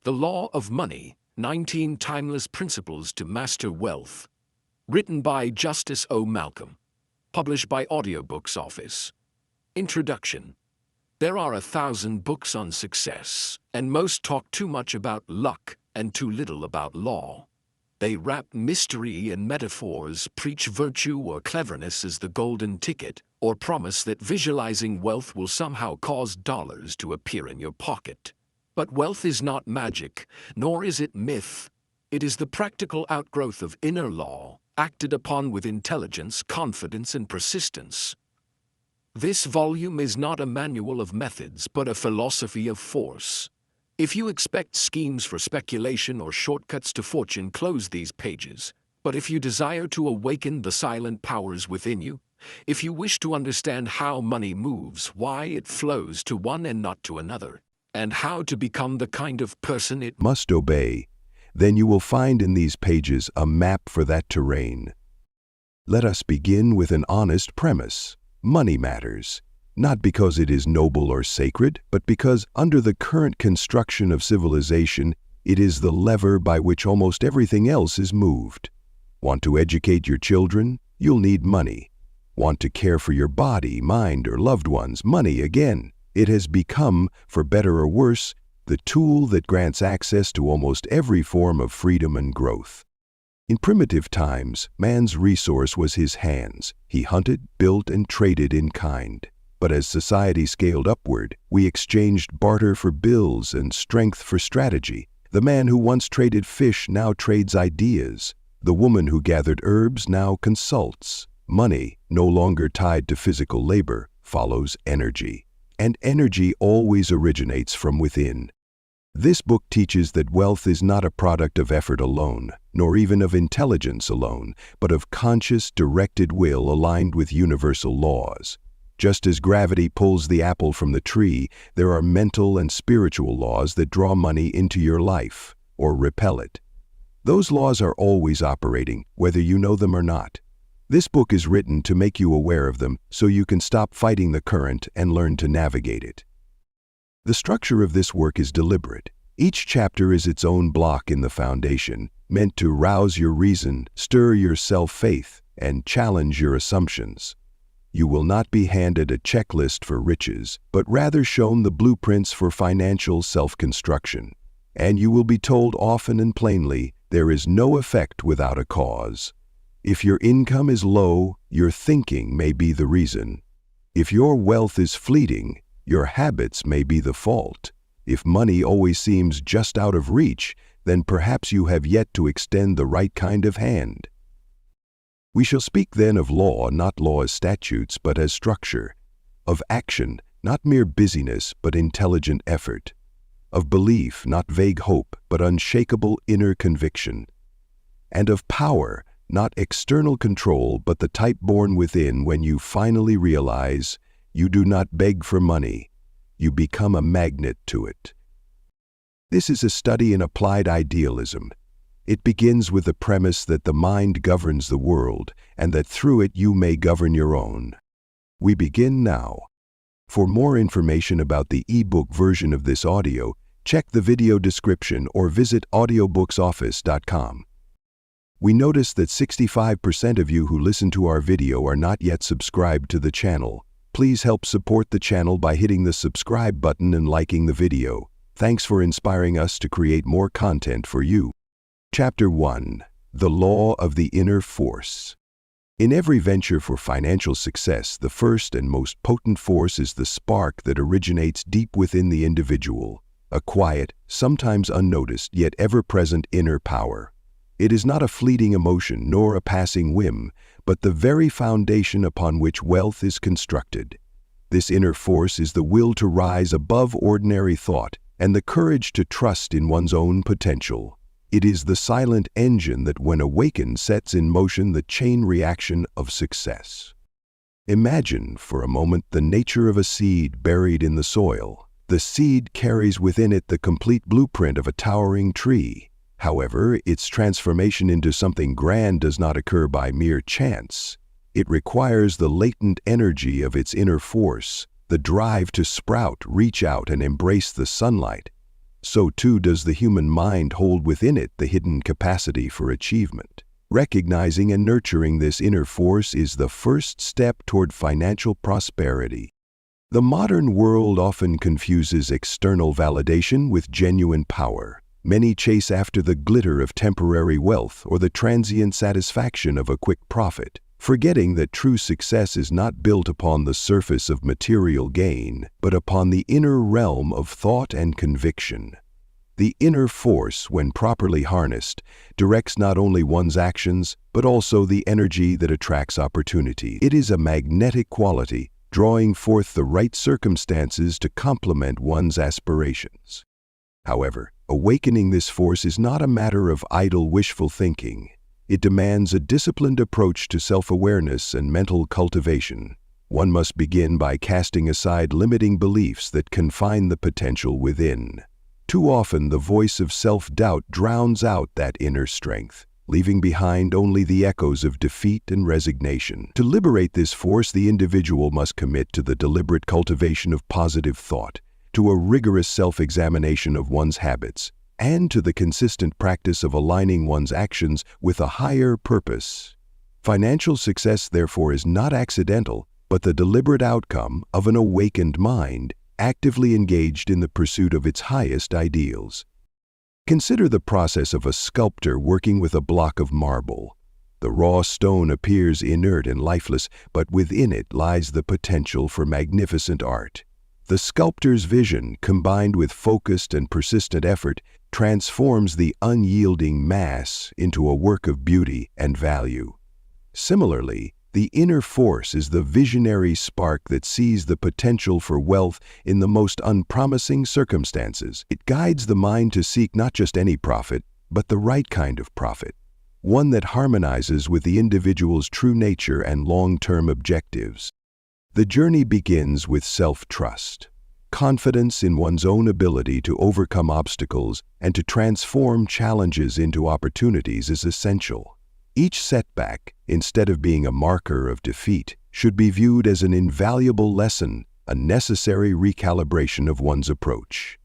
The Law of Money, 19 Timeless Principles to Master Wealth. Written by Justice O. Malcolm. Published by Audiobooks Office. Introduction. There are 1,000 books on success, and most talk too much about luck and too little about law. They wrap mystery in metaphors, preach virtue or cleverness as the golden ticket, or promise that visualizing wealth will somehow cause dollars to appear in your pocket. But wealth is not magic, nor is it myth. It is the practical outgrowth of inner law, acted upon with intelligence, confidence, and persistence. This volume is not a manual of methods, but a philosophy of force. If you expect schemes for speculation or shortcuts to fortune, close these pages. But if you desire to awaken the silent powers within you, if you wish to understand how money moves, why it flows to one and not to another, and how to become the kind of person it must obey, then you will find in these pages a map for that terrain. Let us begin with an honest premise. Money matters, not because it is noble or sacred, but because under the current construction of civilization, it is the lever by which almost everything else is moved. Want to educate your children? You'll need money. Want to care for your body, mind, or loved ones? Money again. It has become, for better or worse, the tool that grants access to almost every form of freedom and growth. In primitive times, man's resource was his hands. He hunted, built, and traded in kind. But as society scaled upward, we exchanged barter for bills and strength for strategy. The man who once traded fish now trades ideas. The woman who gathered herbs now consults. Money, no longer tied to physical labor, follows energy. And energy always originates from within. This book teaches that wealth is not a product of effort alone, nor even of intelligence alone, but of conscious, directed will aligned with universal laws. Just as gravity pulls the apple from the tree, there are mental and spiritual laws that draw money into your life, or repel it. Those laws are always operating, whether you know them or not. This book is written to make you aware of them so you can stop fighting the current and learn to navigate it. The structure of this work is deliberate. Each chapter is its own block in the foundation, meant to rouse your reason, stir your self-faith, and challenge your assumptions. You will not be handed a checklist for riches, but rather shown the blueprints for financial self-construction. And you will be told often and plainly, there is no effect without a cause. If your income is low, your thinking may be the reason. If your wealth is fleeting, your habits may be the fault. If money always seems just out of reach, then perhaps you have yet to extend the right kind of hand. We shall speak then of law, not law as statutes, but as structure. Of action, not mere busyness, but intelligent effort. Of belief, not vague hope, but unshakable inner conviction. And of power, not external control, but the type born within when you finally realize you do not beg for money, you become a magnet to it. This is a study in applied idealism. It begins with the premise that the mind governs the world and that through it you may govern your own. We begin now. For more information about the ebook version of this audio, check the video description or visit audiobooksoffice.com. We notice that 65% of you who listen to our video are not yet subscribed to the channel. Please help support the channel by hitting the subscribe button and liking the video. Thanks for inspiring us to create more content for you. Chapter 1. The Law of the Inner Force. In every venture for financial success, the first and most potent force is the spark that originates deep within the individual, a quiet, sometimes unnoticed, yet ever-present inner power. It is not a fleeting emotion nor a passing whim, but the very foundation upon which wealth is constructed. This inner force is the will to rise above ordinary thought and the courage to trust in one's own potential. It is the silent engine that, when awakened, sets in motion the chain reaction of success. Imagine for a moment the nature of a seed buried in the soil. The seed carries within it the complete blueprint of a towering tree. However, its transformation into something grand does not occur by mere chance. It requires the latent energy of its inner force, the drive to sprout, reach out, and embrace the sunlight. so too does the human mind hold within it the hidden capacity for achievement. Recognizing and nurturing this inner force is the first step toward financial prosperity. The modern world often confuses external validation with genuine power. Many chase after the glitter of temporary wealth or the transient satisfaction of a quick profit, forgetting that true success is not built upon the surface of material gain, but upon the inner realm of thought and conviction. The inner force, when properly harnessed, directs not only one's actions, but also the energy that attracts opportunity. It is a magnetic quality, drawing forth the right circumstances to complement one's aspirations. However, awakening this force is not a matter of idle wishful thinking. It demands a disciplined approach to self-awareness and mental cultivation. One must begin by casting aside limiting beliefs that confine the potential within. Too often, the voice of self-doubt drowns out that inner strength, leaving behind only the echoes of defeat and resignation. To liberate this force, the individual must commit to the deliberate cultivation of positive thought, to a rigorous self-examination of one's habits, and to the consistent practice of aligning one's actions with a higher purpose. Financial success, therefore, is not accidental, but the deliberate outcome of an awakened mind, actively engaged in the pursuit of its highest ideals. Consider the process of a sculptor working with a block of marble. The raw stone appears inert and lifeless, but within it lies the potential for magnificent art. The sculptor's vision, combined with focused and persistent effort, transforms the unyielding mass into a work of beauty and value. Similarly, the inner force is the visionary spark that sees the potential for wealth in the most unpromising circumstances. It guides the mind to seek not just any profit, but the right kind of profit, one that harmonizes with the individual's true nature and long-term objectives. The journey begins with self-trust. Confidence in one's own ability to overcome obstacles and to transform challenges into opportunities is essential. Each setback, instead of being a marker of defeat, should be viewed as an invaluable lesson, a necessary recalibration of one's approach.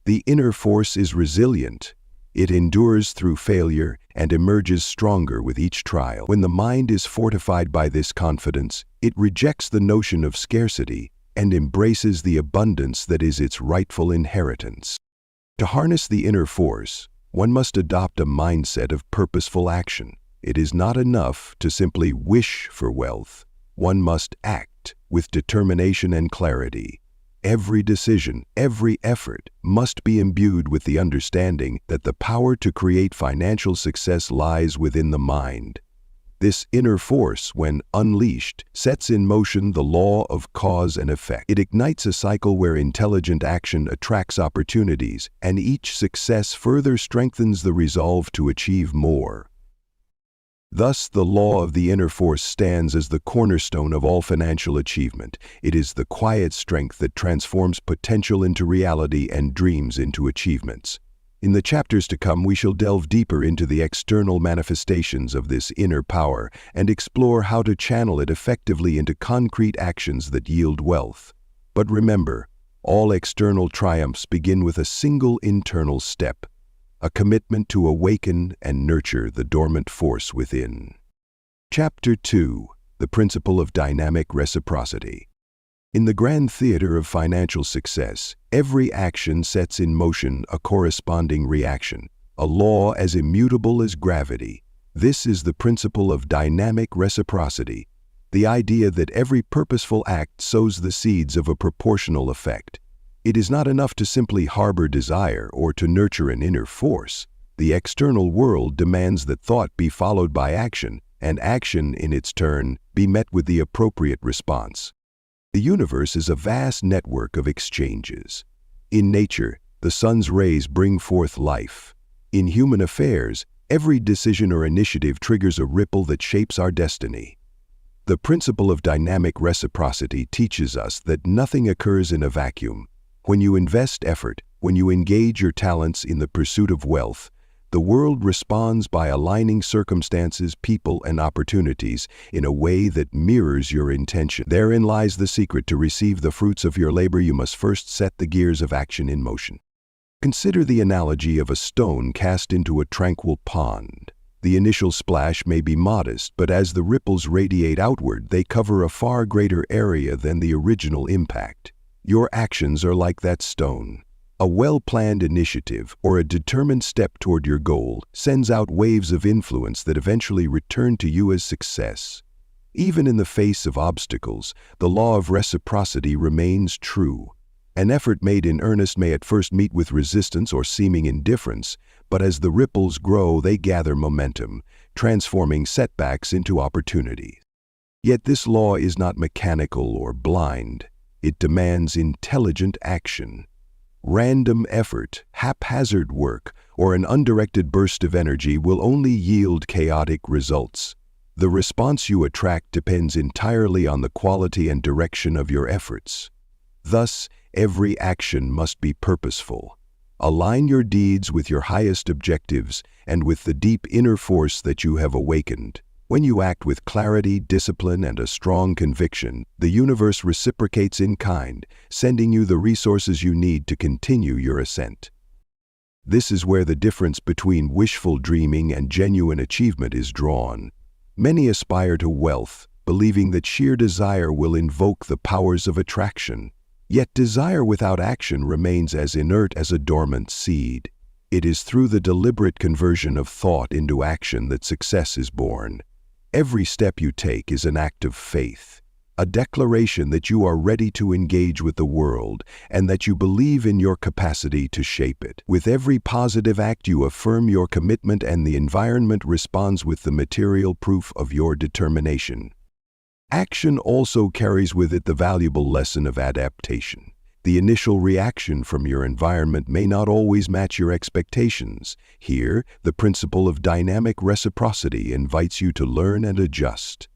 The inner force is resilient. It endures through failure and emerges stronger with each trial. When the mind is fortified by this confidence, it rejects the notion of scarcity and embraces the abundance that is its rightful inheritance. To harness the inner force, one must adopt a mindset of purposeful action. It is not enough to simply wish for wealth. One must act with determination and clarity. Every decision, every effort must be imbued with the understanding that the power to create financial success lies within the mind. This inner force, when unleashed, sets in motion the law of cause and effect. It ignites a cycle where intelligent action attracts opportunities, and each success further strengthens the resolve to achieve more. Thus, the law of the inner force stands as the cornerstone of all financial achievement. It is the quiet strength that transforms potential into reality and dreams into achievements. In the chapters to come, we shall delve deeper into the external manifestations of this inner power and explore how to channel it effectively into concrete actions that yield wealth. But remember, all external triumphs begin with a single internal step: a commitment to awaken and nurture the dormant force within. Chapter 2: The Principle of Dynamic Reciprocity. In the grand theater of financial success, every action sets in motion a corresponding reaction, a law as immutable as gravity. This is the principle of dynamic reciprocity, the idea that every purposeful act sows the seeds of a proportional effect. It is not enough to simply harbor desire or to nurture an inner force. The external world demands that thought be followed by action, and action, in its turn, be met with the appropriate response. The universe is a vast network of exchanges. In nature, the sun's rays bring forth life. In human affairs, every decision or initiative triggers a ripple that shapes our destiny. The principle of dynamic reciprocity teaches us that nothing occurs in a vacuum. When you invest effort, when you engage your talents in the pursuit of wealth, the world responds by aligning circumstances, people, and opportunities in a way that mirrors your intention. Therein lies the secret. To receive the fruits of your labor, you must first set the gears of action in motion. Consider the analogy of a stone cast into a tranquil pond. The initial splash may be modest, but as the ripples radiate outward, they cover a far greater area than the original impact. Your actions are like that stone. A well-planned initiative or a determined step toward your goal sends out waves of influence that eventually return to you as success. Even in the face of obstacles, the law of reciprocity remains true. An effort made in earnest may at first meet with resistance or seeming indifference, but as the ripples grow, they gather momentum, transforming setbacks into opportunities. Yet this law is not mechanical or blind. It demands intelligent action. Random effort, haphazard work, or an undirected burst of energy will only yield chaotic results. The response you attract depends entirely on the quality and direction of your efforts. Thus, every action must be purposeful. Align your deeds with your highest objectives and with the deep inner force that you have awakened. When you act with clarity, discipline, and a strong conviction, the universe reciprocates in kind, sending you the resources you need to continue your ascent. This is where the difference between wishful dreaming and genuine achievement is drawn. Many aspire to wealth, believing that sheer desire will invoke the powers of attraction. Yet desire without action remains as inert as a dormant seed. It is through the deliberate conversion of thought into action that success is born. Every step you take is an act of faith, a declaration that you are ready to engage with the world and that you believe in your capacity to shape it. With every positive act, you affirm your commitment, and the environment responds with the material proof of your determination. Action also carries with it the valuable lesson of adaptation. The initial reaction from your environment may not always match your expectations. Here, the principle of dynamic reciprocity invites you to learn and adjust.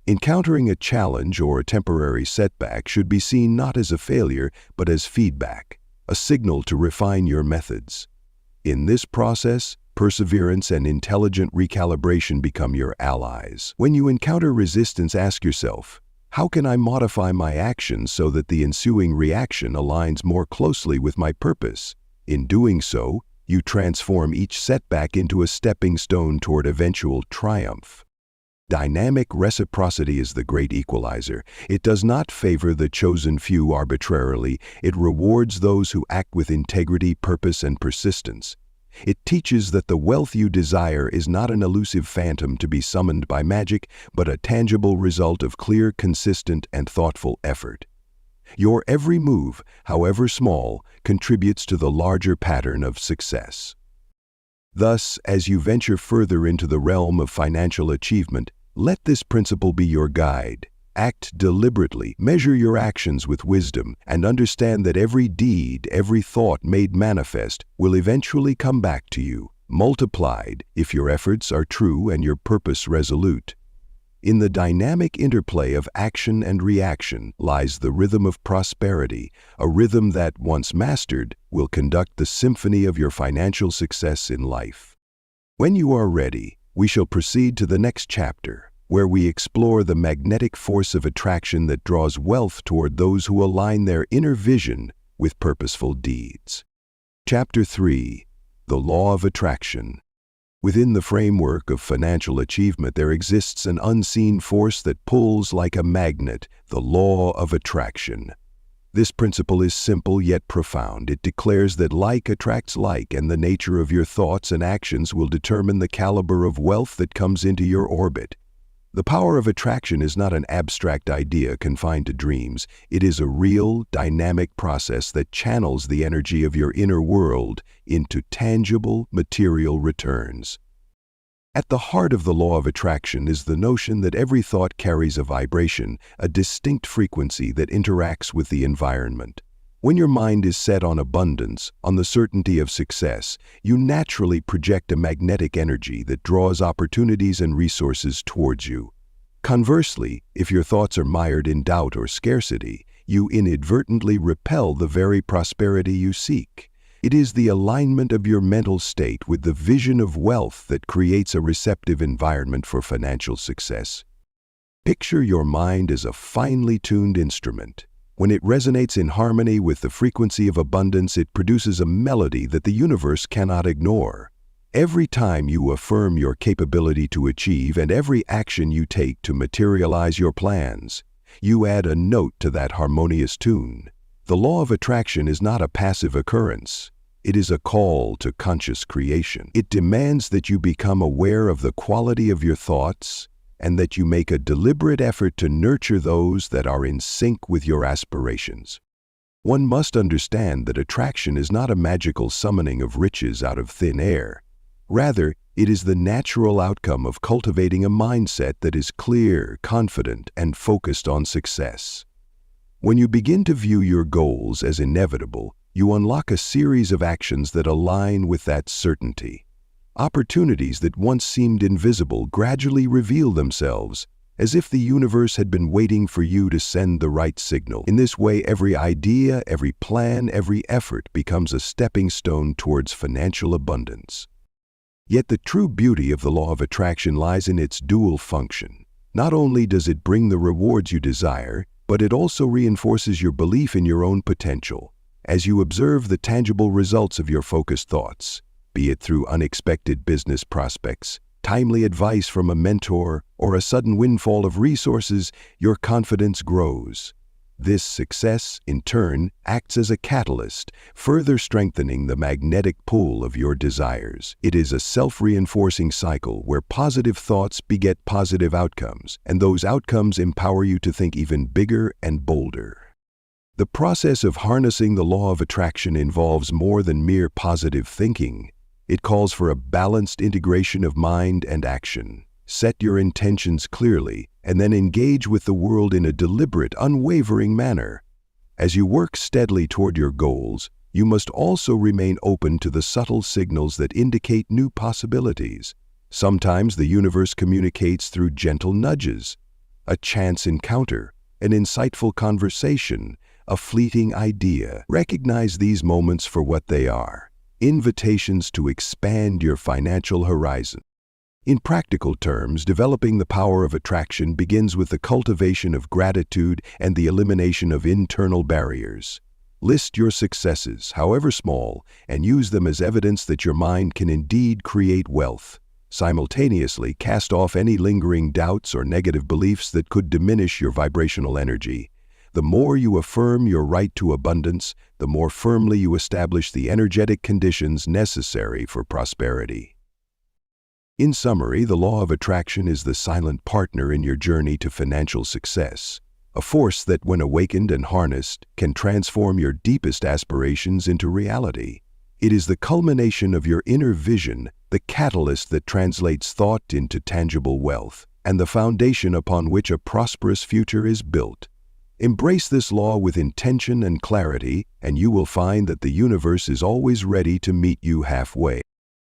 Encountering a challenge or a temporary setback should be seen not as a failure, but as feedback, a signal to refine your methods. In this process, perseverance and intelligent recalibration become your allies. When you encounter resistance, ask yourself, how can I modify my actions so that the ensuing reaction aligns more closely with my purpose? In doing so, you transform each setback into a stepping stone toward eventual triumph. Dynamic reciprocity is the great equalizer. It does not favor the chosen few arbitrarily. It rewards those who act with integrity, purpose, and persistence. It teaches that the wealth you desire is not an elusive phantom to be summoned by magic, but a tangible result of clear, consistent, and thoughtful effort. Your every move, however small, contributes to the larger pattern of success. Thus, as you venture further into the realm of financial achievement, let this principle be your guide. Act deliberately, measure your actions with wisdom, and understand that every deed, every thought made manifest will eventually come back to you, multiplied if your efforts are true and your purpose resolute. In the dynamic interplay of action and reaction lies the rhythm of prosperity, a rhythm that, once mastered, will conduct the symphony of your financial success in life. When you are ready, we shall proceed to the next chapter, where we explore the magnetic force of attraction that draws wealth toward those who align their inner vision with purposeful deeds. Chapter 3. The Law of Attraction. Within the framework of financial achievement, there exists an unseen force that pulls like a magnet, the law of attraction. This principle is simple yet profound. It declares that like attracts like, and the nature of your thoughts and actions will determine the caliber of wealth that comes into your orbit. The power of attraction is not an abstract idea confined to dreams. It is a real, dynamic process that channels the energy of your inner world into tangible, material returns. At the heart of the law of attraction is the notion that every thought carries a vibration, a distinct frequency that interacts with the environment. When your mind is set on abundance, on the certainty of success, you naturally project a magnetic energy that draws opportunities and resources towards you. Conversely, if your thoughts are mired in doubt or scarcity, you inadvertently repel the very prosperity you seek. It is the alignment of your mental state with the vision of wealth that creates a receptive environment for financial success. Picture your mind as a finely tuned instrument. When it resonates in harmony with the frequency of abundance, it produces a melody that the universe cannot ignore. Every time you affirm your capability to achieve and every action you take to materialize your plans, you add a note to that harmonious tune. The law of attraction is not a passive occurrence. It is a call to conscious creation. It demands that you become aware of the quality of your thoughts and that you make a deliberate effort to nurture those that are in sync with your aspirations. One must understand that attraction is not a magical summoning of riches out of thin air. Rather, it is the natural outcome of cultivating a mindset that is clear, confident, and focused on success. When you begin to view your goals as inevitable, you unlock a series of actions that align with that certainty. Opportunities that once seemed invisible gradually reveal themselves, as if the universe had been waiting for you to send the right signal. In this way, every idea, every plan, every effort becomes a stepping stone towards financial abundance. Yet the true beauty of the law of attraction lies in its dual function. Not only does it bring the rewards you desire, but it also reinforces your belief in your own potential. As you observe the tangible results of your focused thoughts, be it through unexpected business prospects, timely advice from a mentor, or a sudden windfall of resources, your confidence grows. This success, in turn, acts as a catalyst, further strengthening the magnetic pull of your desires. It is a self-reinforcing cycle where positive thoughts beget positive outcomes, and those outcomes empower you to think even bigger and bolder. The process of harnessing the law of attraction involves more than mere positive thinking. It calls for a balanced integration of mind and action. Set your intentions clearly, and then engage with the world in a deliberate, unwavering manner. As you work steadily toward your goals, you must also remain open to the subtle signals that indicate new possibilities. Sometimes the universe communicates through gentle nudges, a chance encounter, an insightful conversation, a fleeting idea. Recognize these moments for what they are: invitations to expand your financial horizon. In practical terms, developing the power of attraction begins with the cultivation of gratitude and the elimination of internal barriers. List your successes, however small, and use them as evidence that your mind can indeed create wealth. Simultaneously, cast off any lingering doubts or negative beliefs that could diminish your vibrational energy. The more you affirm your right to abundance, the more firmly you establish the energetic conditions necessary for prosperity. In summary, the law of attraction is the silent partner in your journey to financial success, a force that, when awakened and harnessed, can transform your deepest aspirations into reality. It is the culmination of your inner vision, the catalyst that translates thought into tangible wealth, and the foundation upon which a prosperous future is built. Embrace this law with intention and clarity, and you will find that the universe is always ready to meet you halfway.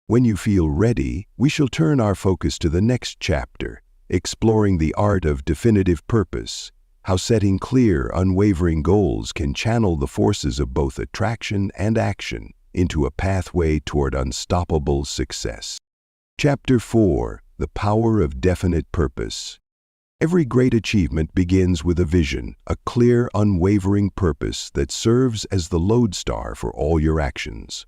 When you feel ready, we shall turn our focus to the next chapter, exploring the art of definitive purpose, how setting clear, unwavering goals can channel the forces of both attraction and action into a pathway toward unstoppable success. Chapter 4: The Power of Definite Purpose. Every great achievement begins with a vision, a clear, unwavering purpose that serves as the lodestar for all your actions.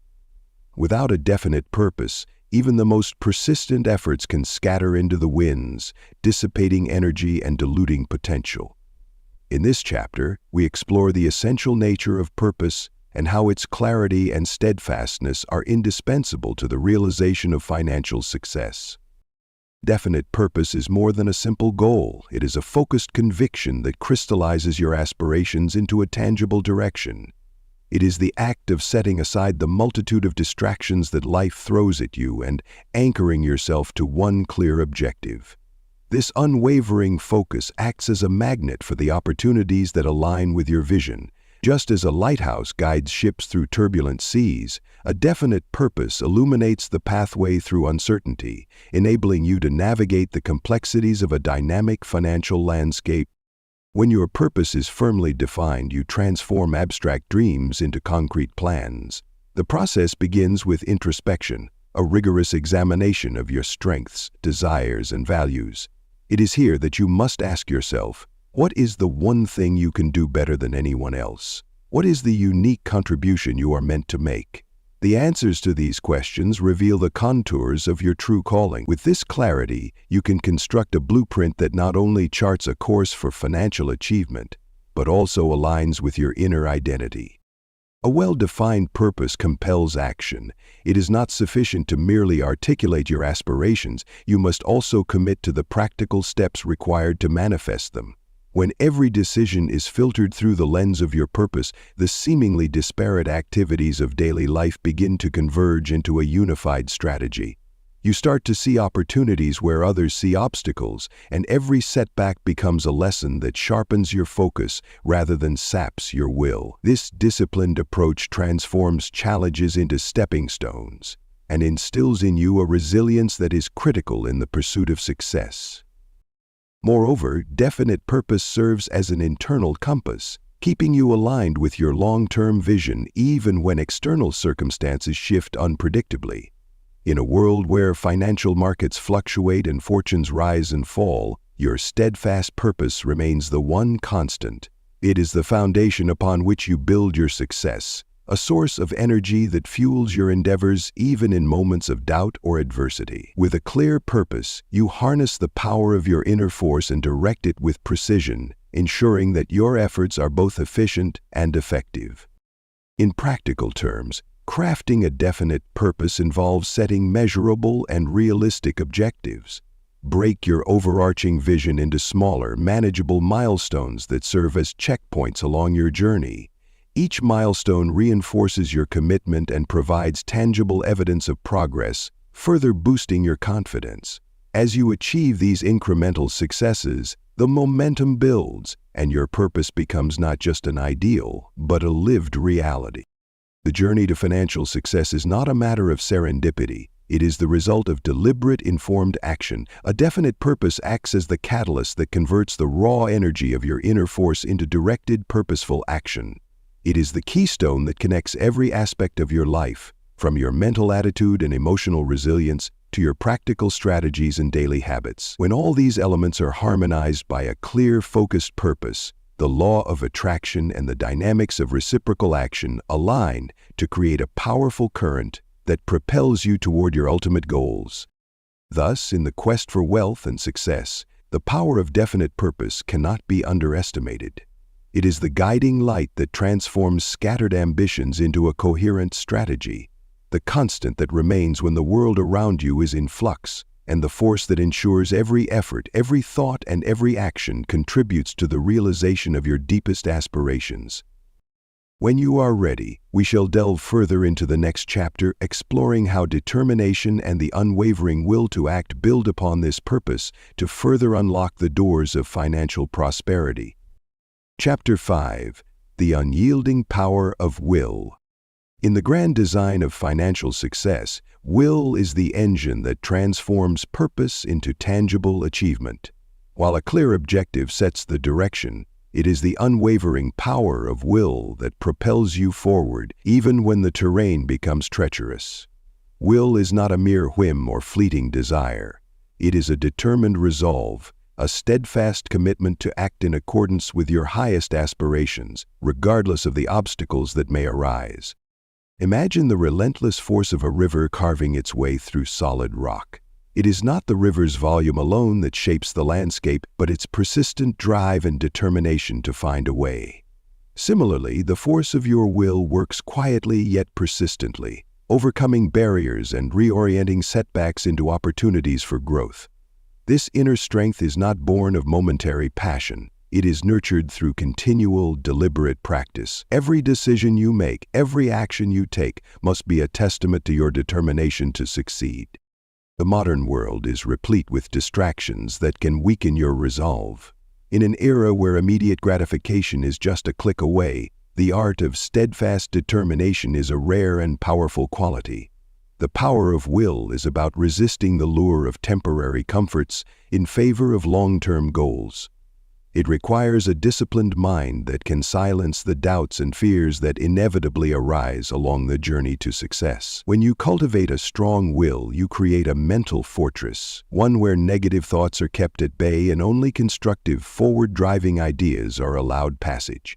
Without a definite purpose, even the most persistent efforts can scatter into the winds, dissipating energy and diluting potential. In this chapter, we explore the essential nature of purpose and how its clarity and steadfastness are indispensable to the realization of financial success. Definite purpose is more than a simple goal. It is a focused conviction that crystallizes your aspirations into a tangible direction. It is the act of setting aside the multitude of distractions that life throws at you and anchoring yourself to one clear objective. This unwavering focus acts as a magnet for the opportunities that align with your vision. Just as a lighthouse guides ships through turbulent seas, a definite purpose illuminates the pathway through uncertainty, enabling you to navigate the complexities of a dynamic financial landscape. When your purpose is firmly defined, you transform abstract dreams into concrete plans. The process begins with introspection, a rigorous examination of your strengths, desires, and values. It is here that you must ask yourself, What is the one thing you can do better than anyone else? What is the unique contribution you are meant to make? The answers to these questions reveal the contours of your true calling. With this clarity, you can construct a blueprint that not only charts a course for financial achievement, but also aligns with your inner identity. A well-defined purpose compels action. It is not sufficient to merely articulate your aspirations. You must also commit to the practical steps required to manifest them. When every decision is filtered through the lens of your purpose, the seemingly disparate activities of daily life begin to converge into a unified strategy. You start to see opportunities where others see obstacles, and every setback becomes a lesson that sharpens your focus rather than saps your will. This disciplined approach transforms challenges into stepping stones and instills in you a resilience that is critical in the pursuit of success. Moreover, definite purpose serves as an internal compass, keeping you aligned with your long-term vision even when external circumstances shift unpredictably. In a world where financial markets fluctuate and fortunes rise and fall, your steadfast purpose remains the one constant. It is the foundation upon which you build your success, a source of energy that fuels your endeavors even in moments of doubt or adversity. With a clear purpose, you harness the power of your inner force and direct it with precision, ensuring that your efforts are both efficient and effective. In practical terms, crafting a definite purpose involves setting measurable and realistic objectives. Break your overarching vision into smaller, manageable milestones that serve as checkpoints along your journey. Each milestone reinforces your commitment and provides tangible evidence of progress, further boosting your confidence. As you achieve these incremental successes, the momentum builds, and your purpose becomes not just an ideal, but a lived reality. The journey to financial success is not a matter of serendipity. It is the result of deliberate, informed action. A definite purpose acts as the catalyst that converts the raw energy of your inner force into directed, purposeful action. It is the keystone that connects every aspect of your life, from your mental attitude and emotional resilience to your practical strategies and daily habits. When all these elements are harmonized by a clear, focused purpose, the law of attraction and the dynamics of reciprocal action align to create a powerful current that propels you toward your ultimate goals. Thus, in the quest for wealth and success, the power of definite purpose cannot be underestimated. It is the guiding light that transforms scattered ambitions into a coherent strategy, the constant that remains when the world around you is in flux, and the force that ensures every effort, every thought, and every action contributes to the realization of your deepest aspirations. When you are ready, we shall delve further into the next chapter, exploring how determination and the unwavering will to act build upon this purpose to further unlock the doors of financial prosperity. Chapter 5. The Unyielding Power of Will. In the grand design of financial success, will is the engine that transforms purpose into tangible achievement. While a clear objective sets the direction, it is the unwavering power of will that propels you forward, even when the terrain becomes treacherous. Will is not a mere whim or fleeting desire. It is a determined resolve, a steadfast commitment to act in accordance with your highest aspirations, regardless of the obstacles that may arise. Imagine the relentless force of a river carving its way through solid rock. It is not the river's volume alone that shapes the landscape, but its persistent drive and determination to find a way. Similarly, the force of your will works quietly yet persistently, overcoming barriers and reorienting setbacks into opportunities for growth. This inner strength is not born of momentary passion. It is nurtured through continual, deliberate practice. Every decision you make, every action you take, must be a testament to your determination to succeed. The modern world is replete with distractions that can weaken your resolve. In an era where immediate gratification is just a click away, the art of steadfast determination is a rare and powerful quality. The power of will is about resisting the lure of temporary comforts in favor of long-term goals. It requires a disciplined mind that can silence the doubts and fears that inevitably arise along the journey to success. When you cultivate a strong will, you create a mental fortress, one where negative thoughts are kept at bay and only constructive, forward-driving ideas are allowed passage.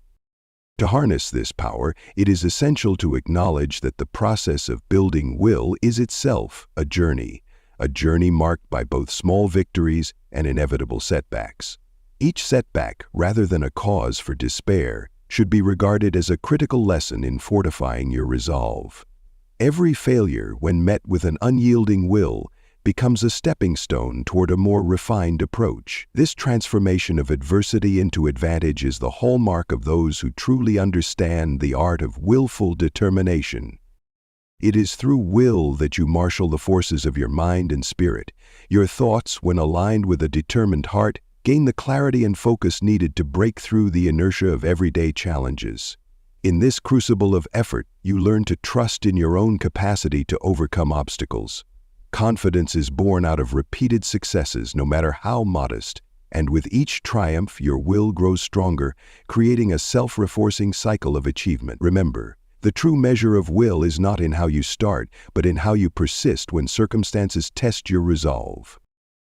To harness this power, it is essential to acknowledge that the process of building will is itself a journey marked by both small victories and inevitable setbacks. Each setback, rather than a cause for despair, should be regarded as a critical lesson in fortifying your resolve. Every failure, when met with an unyielding will, becomes a stepping stone toward a more refined approach. This transformation of adversity into advantage is the hallmark of those who truly understand the art of willful determination. It is through will that you marshal the forces of your mind and spirit. Your thoughts, when aligned with a determined heart, gain the clarity and focus needed to break through the inertia of everyday challenges. In this crucible of effort, you learn to trust in your own capacity to overcome obstacles. Confidence is born out of repeated successes, no matter how modest, and with each triumph, your will grows stronger, creating a self-reinforcing cycle of achievement. Remember, the true measure of will is not in how you start, but in how you persist when circumstances test your resolve.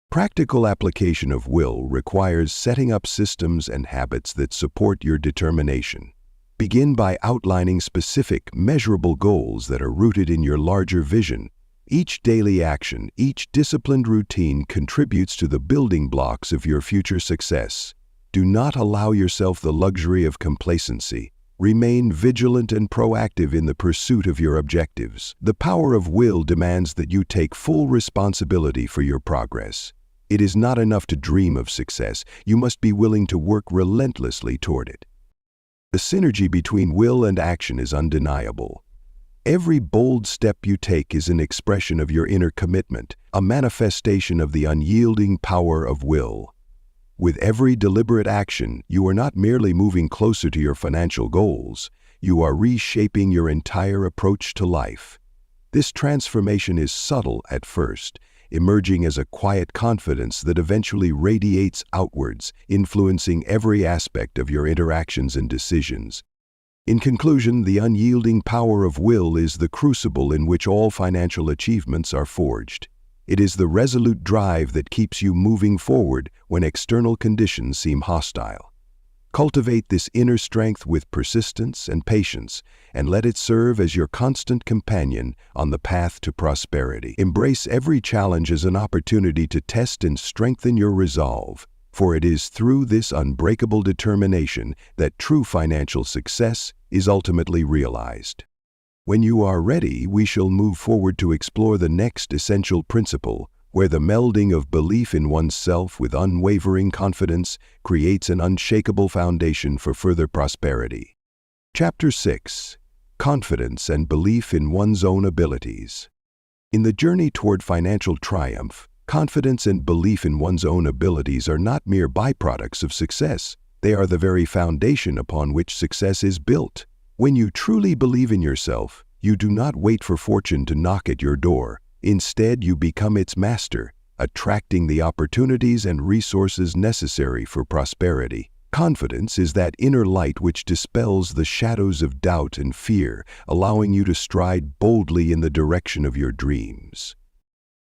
Practical application of will requires setting up systems and habits that support your determination. Begin by outlining specific, measurable goals that are rooted in your larger vision. Each daily action, each disciplined routine contributes to the building blocks of your future success. Do not allow yourself the luxury of complacency. Remain vigilant and proactive in the pursuit of your objectives. The power of will demands that you take full responsibility for your progress. It is not enough to dream of success. You must be willing to work relentlessly toward it. The synergy between will and action is undeniable. Every bold step you take is an expression of your inner commitment, a manifestation of the unyielding power of will. With every deliberate action, you are not merely moving closer to your financial goals, you are reshaping your entire approach to life. This transformation is subtle at first, emerging as a quiet confidence that eventually radiates outwards, influencing every aspect of your interactions and decisions. In conclusion, the unyielding power of will is the crucible in which all financial achievements are forged. It is the resolute drive that keeps you moving forward when external conditions seem hostile. Cultivate this inner strength with persistence and patience, and let it serve as your constant companion on the path to prosperity. Embrace every challenge as an opportunity to test and strengthen your resolve, for it is through this unbreakable determination that true financial success is ultimately realized. When you are ready, we shall move forward to explore the next essential principle, where the melding of belief in oneself with unwavering confidence creates an unshakable foundation for further prosperity. Chapter 6. Confidence and Belief in One's Own Abilities. In the journey toward financial triumph, confidence and belief in one's own abilities are not mere byproducts of success. They are the very foundation upon which success is built. When you truly believe in yourself, you do not wait for fortune to knock at your door. Instead, you become its master, attracting the opportunities and resources necessary for prosperity. Confidence is that inner light which dispels the shadows of doubt and fear, allowing you to stride boldly in the direction of your dreams.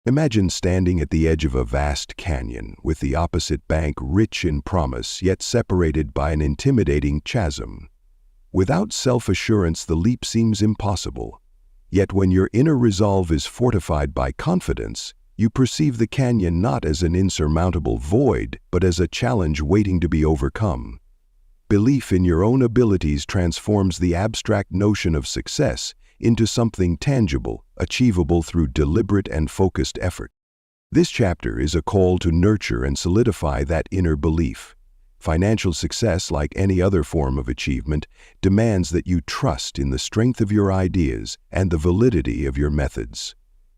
Imagine standing at the edge of a vast canyon, with the opposite bank rich in promise, yet separated by an intimidating chasm. Without self-assurance, the leap seems impossible. Yet when your inner resolve is fortified by confidence, you perceive the canyon not as an insurmountable void, but as a challenge waiting to be overcome. Belief in your own abilities transforms the abstract notion of success into something tangible, achievable through deliberate and focused effort. This chapter is a call to nurture and solidify that inner belief. Financial success, like any other form of achievement, demands that you trust in the strength of your ideas and the validity of your methods.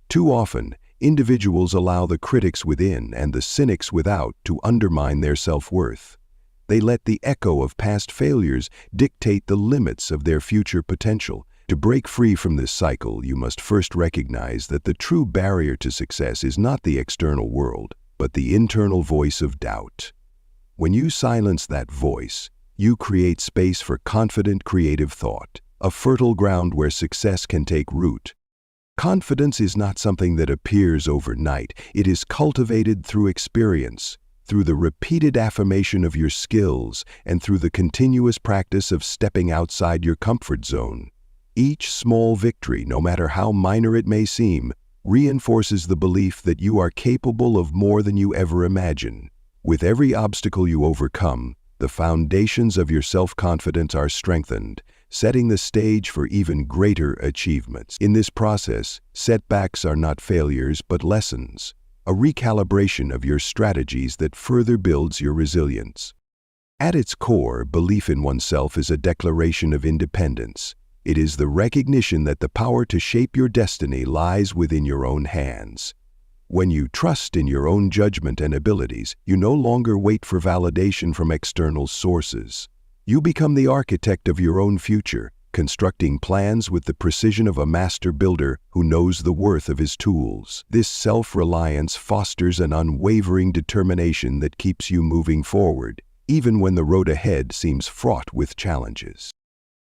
Too often, individuals allow the critics within and the cynics without to undermine their self-worth. They let the echo of past failures dictate the limits of their future potential. To break free from this cycle, you must first recognize that the true barrier to success is not the external world, but the internal voice of doubt. When you silence that voice, you create space for confident, creative thought, a fertile ground where success can take root. Confidence is not something that appears overnight. It is cultivated through experience, through the repeated affirmation of your skills, and through the continuous practice of stepping outside your comfort zone. Each small victory, no matter how minor it may seem, reinforces the belief that you are capable of more than you ever imagine. With every obstacle you overcome, the foundations of your self-confidence are strengthened, setting the stage for even greater achievements. In this process, setbacks are not failures but lessons, a recalibration of your strategies that further builds your resilience. At its core, belief in oneself is a declaration of independence. It is the recognition that the power to shape your destiny lies within your own hands. When you trust in your own judgment and abilities, you no longer wait for validation from external sources. You become the architect of your own future, constructing plans with the precision of a master builder who knows the worth of his tools. This self-reliance fosters an unwavering determination that keeps you moving forward, even when the road ahead seems fraught with challenges.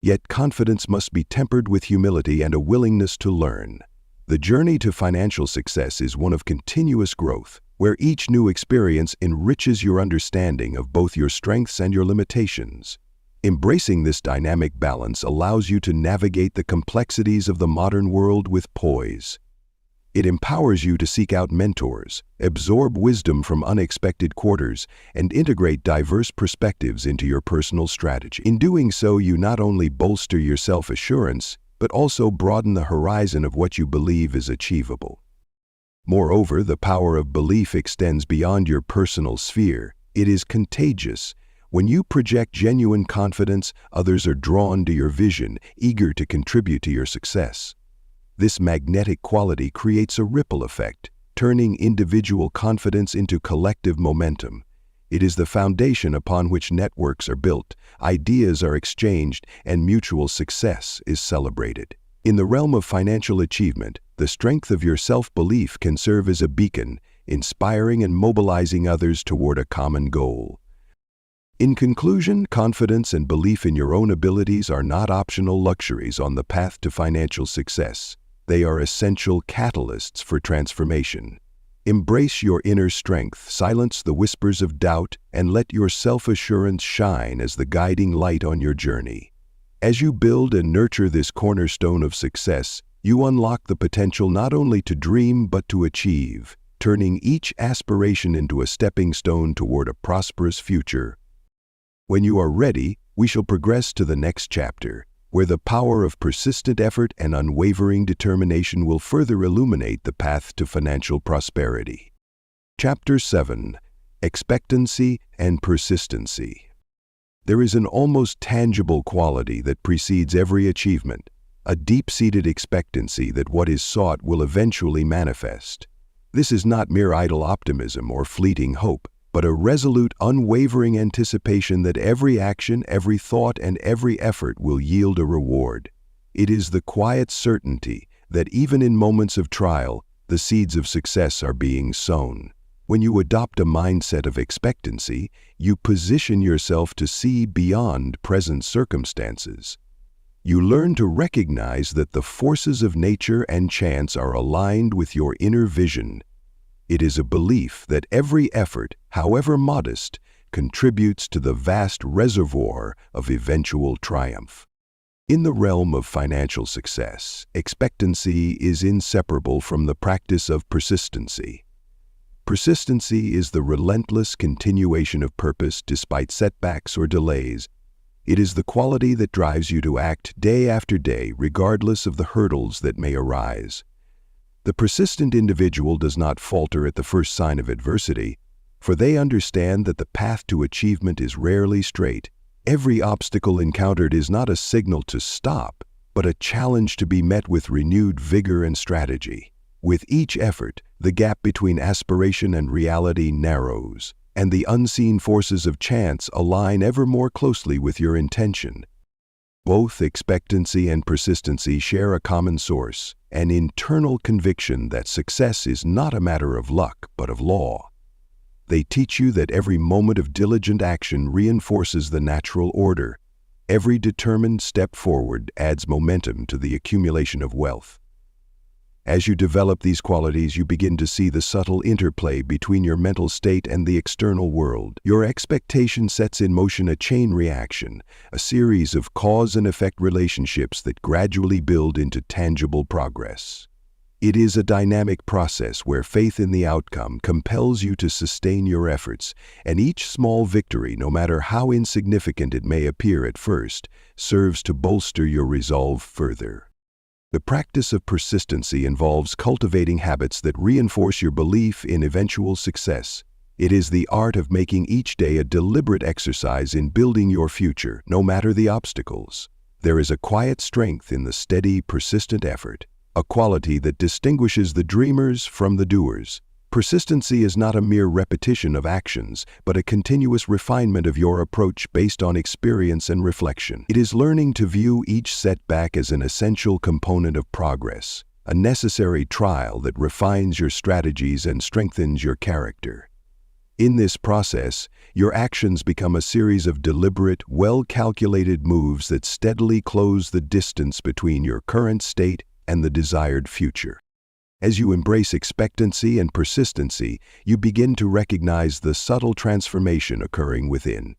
Yet confidence must be tempered with humility and a willingness to learn. The journey to financial success is one of continuous growth, where each new experience enriches your understanding of both your strengths and your limitations. Embracing this dynamic balance allows you to navigate the complexities of the modern world with poise. It empowers you to seek out mentors, absorb wisdom from unexpected quarters, and integrate diverse perspectives into your personal strategy. In doing so, you not only bolster your self-assurance, but also broaden the horizon of what you believe is achievable. Moreover, the power of belief extends beyond your personal sphere. It is contagious. When you project genuine confidence, others are drawn to your vision, eager to contribute to your success. This magnetic quality creates a ripple effect, turning individual confidence into collective momentum. It is the foundation upon which networks are built, ideas are exchanged, and mutual success is celebrated. In the realm of financial achievement, the strength of your self-belief can serve as a beacon, inspiring and mobilizing others toward a common goal. In conclusion, confidence and belief in your own abilities are not optional luxuries on the path to financial success. They are essential catalysts for transformation. Embrace your inner strength, silence the whispers of doubt, and let your self-assurance shine as the guiding light on your journey. As you build and nurture this cornerstone of success, you unlock the potential not only to dream but to achieve, turning each aspiration into a stepping stone toward a prosperous future. When you are ready, we shall progress to the next chapter, where the power of persistent effort and unwavering determination will further illuminate the path to financial prosperity. Chapter 7. Expectancy and Persistency. There is an almost tangible quality that precedes every achievement, a deep-seated expectancy that what is sought will eventually manifest. This is not mere idle optimism or fleeting hope, but a resolute, unwavering anticipation that every action, every thought, and every effort will yield a reward. It is the quiet certainty that even in moments of trial, the seeds of success are being sown. When you adopt a mindset of expectancy, you position yourself to see beyond present circumstances. You learn to recognize that the forces of nature and chance are aligned with your inner vision. It is a belief that every effort, however modest, contributes to the vast reservoir of eventual triumph. In the realm of financial success, expectancy is inseparable from the practice of persistency. Persistency is the relentless continuation of purpose despite setbacks or delays. It is the quality that drives you to act day after day regardless of the hurdles that may arise. The persistent individual does not falter at the first sign of adversity, for they understand that the path to achievement is rarely straight. Every obstacle encountered is not a signal to stop, but a challenge to be met with renewed vigor and strategy. With each effort, the gap between aspiration and reality narrows, and the unseen forces of chance align ever more closely with your intention. Both expectancy and persistency share a common source, an internal conviction that success is not a matter of luck but of law. They teach you that every moment of diligent action reinforces the natural order. Every determined step forward adds momentum to the accumulation of wealth. As you develop these qualities, you begin to see the subtle interplay between your mental state and the external world. Your expectation sets in motion a chain reaction, a series of cause and effect relationships that gradually build into tangible progress. It is a dynamic process where faith in the outcome compels you to sustain your efforts, and each small victory, no matter how insignificant it may appear at first, serves to bolster your resolve further. The practice of persistency involves cultivating habits that reinforce your belief in eventual success. It is the art of making each day a deliberate exercise in building your future, no matter the obstacles. There is a quiet strength in the steady, persistent effort, a quality that distinguishes the dreamers from the doers. Persistency is not a mere repetition of actions, but a continuous refinement of your approach based on experience and reflection. It is learning to view each setback as an essential component of progress, a necessary trial that refines your strategies and strengthens your character. In this process, your actions become a series of deliberate, well-calculated moves that steadily close the distance between your current state and the desired future. As you embrace expectancy and persistency, you begin to recognize the subtle transformation occurring within.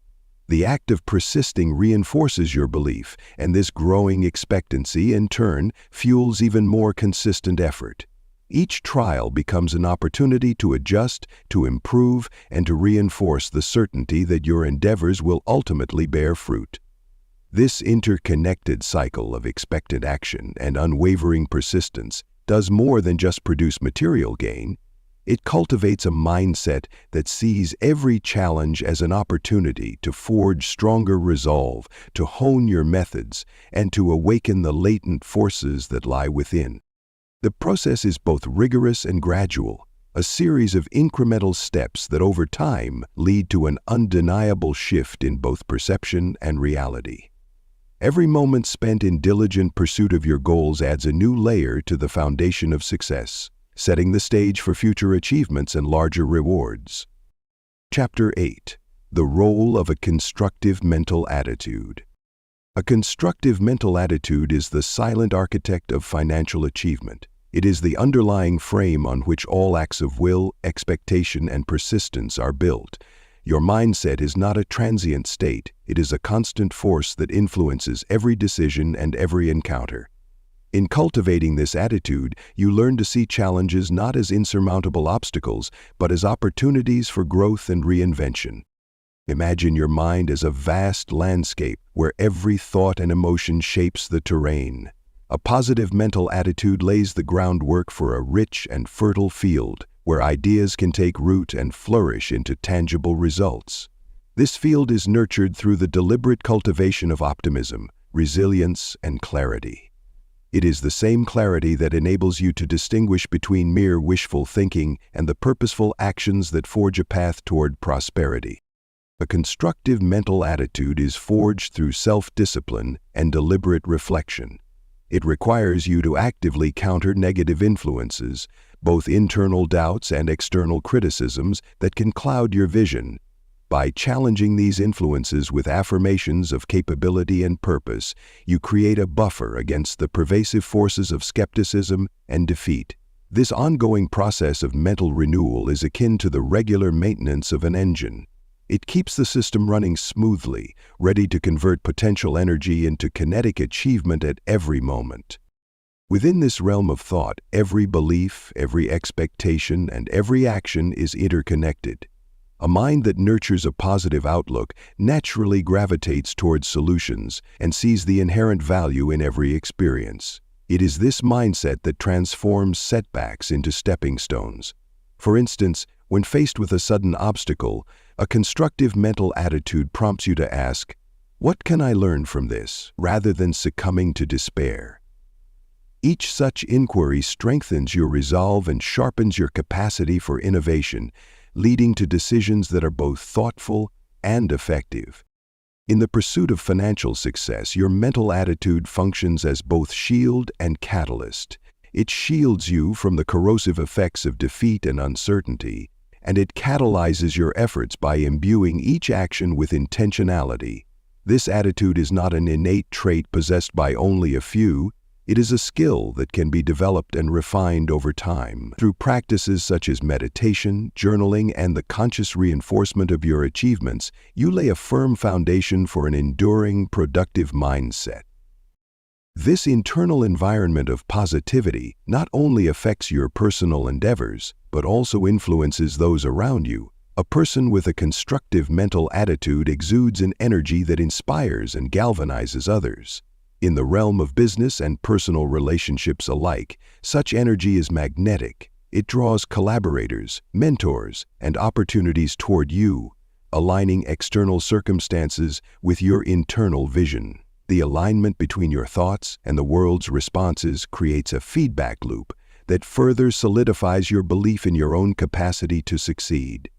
The act of persisting reinforces your belief, and this growing expectancy, in turn, fuels even more consistent effort. Each trial becomes an opportunity to adjust, to improve, and to reinforce the certainty that your endeavors will ultimately bear fruit. This interconnected cycle of expectant action and unwavering persistence does more than just produce material gain. It cultivates a mindset that sees every challenge as an opportunity to forge stronger resolve, to hone your methods, and to awaken the latent forces that lie within. The process is both rigorous and gradual, a series of incremental steps that over time lead to an undeniable shift in both perception and reality. Every moment spent in diligent pursuit of your goals adds a new layer to the foundation of success, setting the stage for future achievements and larger rewards. Chapter 8. The Role of a Constructive Mental Attitude. A constructive mental attitude is the silent architect of financial achievement. It is the underlying frame on which all acts of will, expectation, and persistence are built. Your mindset is not a transient state, it is a constant force that influences every decision and every encounter. In cultivating this attitude, you learn to see challenges not as insurmountable obstacles, but as opportunities for growth and reinvention. Imagine your mind as a vast landscape where every thought and emotion shapes the terrain. A positive mental attitude lays the groundwork for a rich and fertile field, where ideas can take root and flourish into tangible results. This field is nurtured through the deliberate cultivation of optimism, resilience, and clarity. It is the same clarity that enables you to distinguish between mere wishful thinking and the purposeful actions that forge a path toward prosperity. A constructive mental attitude is forged through self-discipline and deliberate reflection. It requires you to actively counter negative influences, both internal doubts and external criticisms that can cloud your vision. By challenging these influences with affirmations of capability and purpose, you create a buffer against the pervasive forces of skepticism and defeat. This ongoing process of mental renewal is akin to the regular maintenance of an engine. It keeps the system running smoothly, ready to convert potential energy into kinetic achievement at every moment. Within this realm of thought, every belief, every expectation, and every action is interconnected. A mind that nurtures a positive outlook naturally gravitates towards solutions and sees the inherent value in every experience. It is this mindset that transforms setbacks into stepping stones. For instance, when faced with a sudden obstacle, a constructive mental attitude prompts you to ask, "What can I learn from this?" rather than succumbing to despair. Each such inquiry strengthens your resolve and sharpens your capacity for innovation, leading to decisions that are both thoughtful and effective. In the pursuit of financial success, your mental attitude functions as both shield and catalyst. It shields you from the corrosive effects of defeat and uncertainty, and it catalyzes your efforts by imbuing each action with intentionality. This attitude is not an innate trait possessed by only a few. It is a skill that can be developed and refined over time. Through practices such as meditation, journaling, and the conscious reinforcement of your achievements, you lay a firm foundation for an enduring, productive mindset. This internal environment of positivity not only affects your personal endeavors, but also influences those around you. A person with a constructive mental attitude exudes an energy that inspires and galvanizes others. In the realm of business and personal relationships alike, such energy is magnetic. It draws collaborators, mentors, and opportunities toward you, aligning external circumstances with your internal vision. The alignment between your thoughts and the world's responses creates a feedback loop that further solidifies your belief in your own capacity to succeed.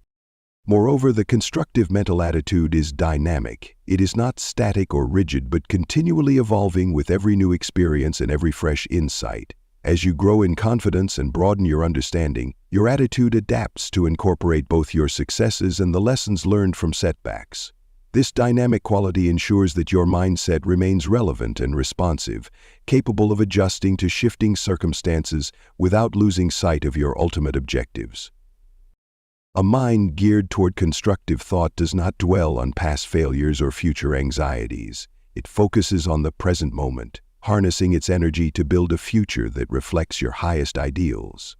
Moreover, the constructive mental attitude is dynamic. It is not static or rigid, but continually evolving with every new experience and every fresh insight. As you grow in confidence and broaden your understanding, your attitude adapts to incorporate both your successes and the lessons learned from setbacks. This dynamic quality ensures that your mindset remains relevant and responsive, capable of adjusting to shifting circumstances without losing sight of your ultimate objectives. A mind geared toward constructive thought does not dwell on past failures or future anxieties. It focuses on the present moment, harnessing its energy to build a future that reflects your highest ideals.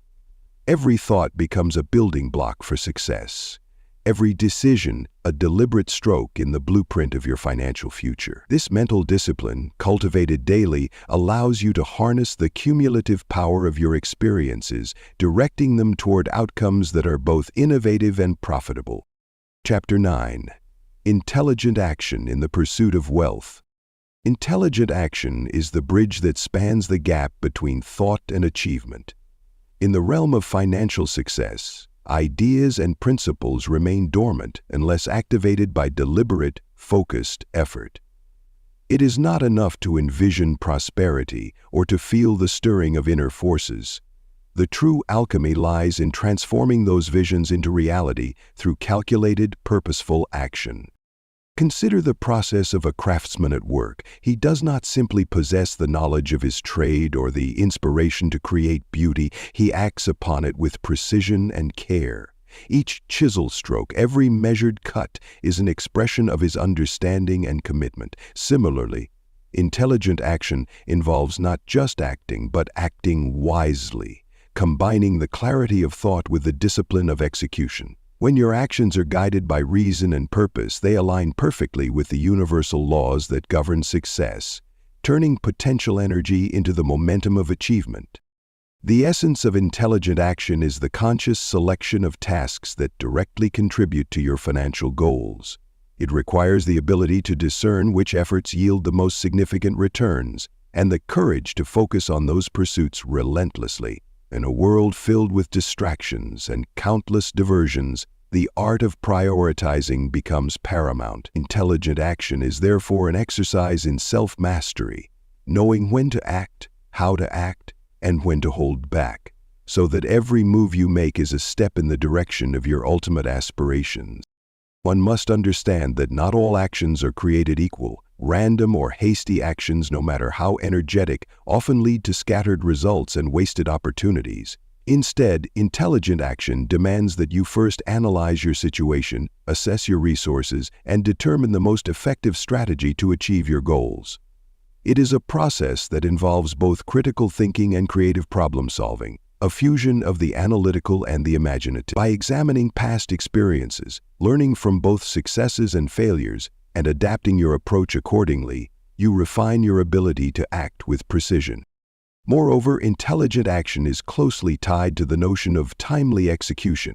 Every thought becomes a building block for success. Every decision, a deliberate stroke in the blueprint of your financial future. This mental discipline, cultivated daily, allows you to harness the cumulative power of your experiences, directing them toward outcomes that are both innovative and profitable. Chapter 9. Intelligent Action in the Pursuit of Wealth. Intelligent action is the bridge that spans the gap between thought and achievement. In the realm of financial success, ideas and principles remain dormant unless activated by deliberate, focused effort. It is not enough to envision prosperity or to feel the stirring of inner forces. The true alchemy lies in transforming those visions into reality through calculated, purposeful action. Consider the process of a craftsman at work. He does not simply possess the knowledge of his trade or the inspiration to create beauty. He acts upon it with precision and care. Each chisel stroke, every measured cut, is an expression of his understanding and commitment. Similarly, intelligent action involves not just acting, but acting wisely, combining the clarity of thought with the discipline of execution. When your actions are guided by reason and purpose, they align perfectly with the universal laws that govern success, turning potential energy into the momentum of achievement. The essence of intelligent action is the conscious selection of tasks that directly contribute to your financial goals. It requires the ability to discern which efforts yield the most significant returns and the courage to focus on those pursuits relentlessly. In a world filled with distractions and countless diversions, the art of prioritizing becomes paramount. Intelligent action is therefore an exercise in self-mastery, knowing when to act, how to act, and when to hold back, so that every move you make is a step in the direction of your ultimate aspirations. One must understand that not all actions are created equal. Random or hasty actions, no matter how energetic, often lead to scattered results and wasted opportunities. Instead, intelligent action demands that you first analyze your situation, assess your resources, and determine the most effective strategy to achieve your goals. It is a process that involves both critical thinking and creative problem-solving, a fusion of the analytical and the imaginative. By examining past experiences, learning from both successes and failures, and adapting your approach accordingly, you refine your ability to act with precision. Moreover, intelligent action is closely tied to the notion of timely execution.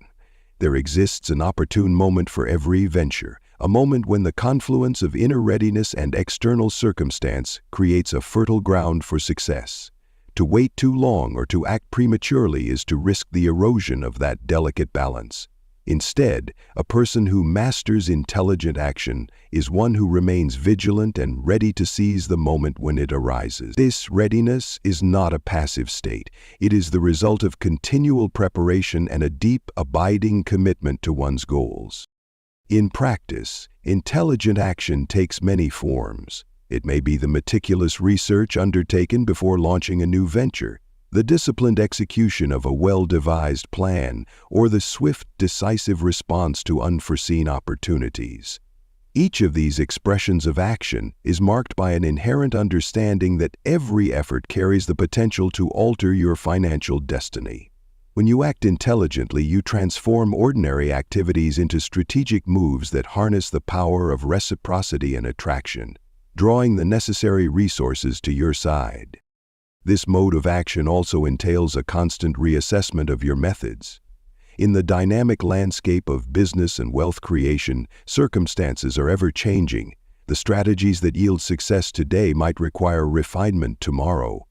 There exists an opportune moment for every venture, a moment when the confluence of inner readiness and external circumstance creates a fertile ground for success. To wait too long or to act prematurely is to risk the erosion of that delicate balance. Instead, a person who masters intelligent action is one who remains vigilant and ready to seize the moment when it arises. This readiness is not a passive state. It is the result of continual preparation and a deep, abiding commitment to one's goals. In practice, intelligent action takes many forms. It may be the meticulous research undertaken before launching a new venture, the disciplined execution of a well-devised plan, or the swift, decisive response to unforeseen opportunities. Each of these expressions of action is marked by an inherent understanding that every effort carries the potential to alter your financial destiny. When you act intelligently, you transform ordinary activities into strategic moves that harness the power of reciprocity and attraction, drawing the necessary resources to your side. This mode of action also entails a constant reassessment of your methods. In the dynamic landscape of business and wealth creation, circumstances are ever-changing. The strategies that yield success today might require refinement tomorrow.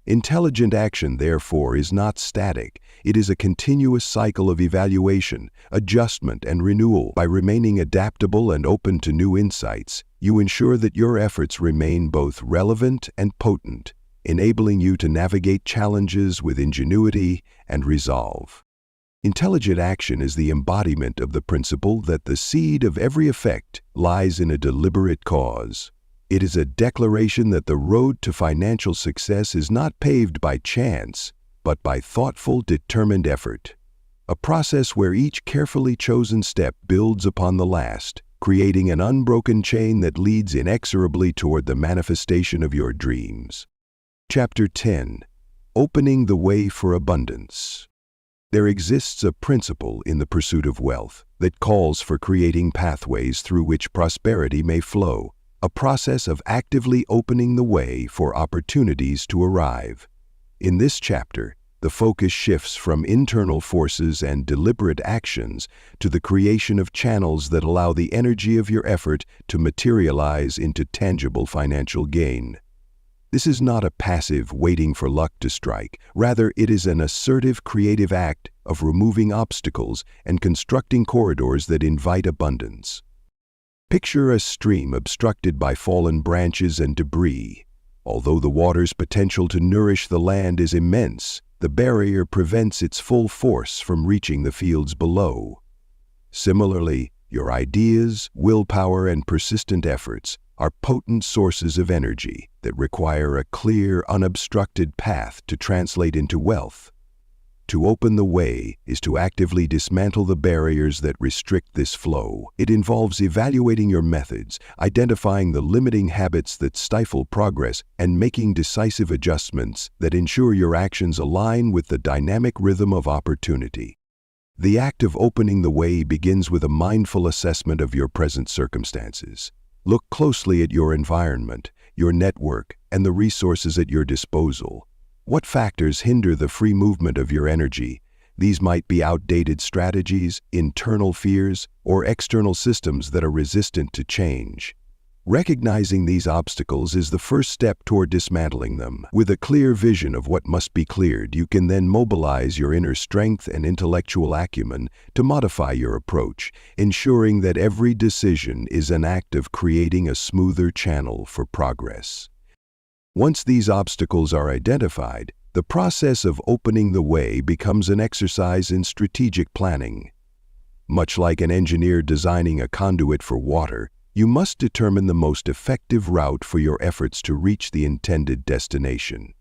Intelligent action, therefore, is not static. It is a continuous cycle of evaluation, adjustment, and renewal. By remaining adaptable and open to new insights, you ensure that your efforts remain both relevant and potent, enabling you to navigate challenges with ingenuity and resolve. Intelligent action is the embodiment of the principle that the seed of every effect lies in a deliberate cause. It is a declaration that the road to financial success is not paved by chance, but by thoughtful, determined effort. A process where each carefully chosen step builds upon the last, creating an unbroken chain that leads inexorably toward the manifestation of your dreams. Chapter 10. Opening the Way for Abundance. There exists a principle in the pursuit of wealth that calls for creating pathways through which prosperity may flow, a process of actively opening the way for opportunities to arrive. In this chapter, the focus shifts from internal forces and deliberate actions to the creation of channels that allow the energy of your effort to materialize into tangible financial gain. This is not a passive waiting for luck to strike. Rather, it is an assertive, creative act of removing obstacles and constructing corridors that invite abundance. Picture a stream obstructed by fallen branches and debris. Although the water's potential to nourish the land is immense, the barrier prevents its full force from reaching the fields below. Similarly, your ideas, willpower, and persistent efforts are potent sources of energy that require a clear, unobstructed path to translate into wealth. To open the way is to actively dismantle the barriers that restrict this flow. It involves evaluating your methods, identifying the limiting habits that stifle progress, and making decisive adjustments that ensure your actions align with the dynamic rhythm of opportunity. The act of opening the way begins with a mindful assessment of your present circumstances. Look closely at your environment, your network, and the resources at your disposal. What factors hinder the free movement of your energy? These might be outdated strategies, internal fears, or external systems that are resistant to change. Recognizing these obstacles is the first step toward dismantling them. With a clear vision of what must be cleared, you can then mobilize your inner strength and intellectual acumen to modify your approach, ensuring that every decision is an act of creating a smoother channel for progress. Once these obstacles are identified, the process of opening the way becomes an exercise in strategic planning. Much like an engineer designing a conduit for water, you must determine the most effective route for your efforts to reach the intended destination.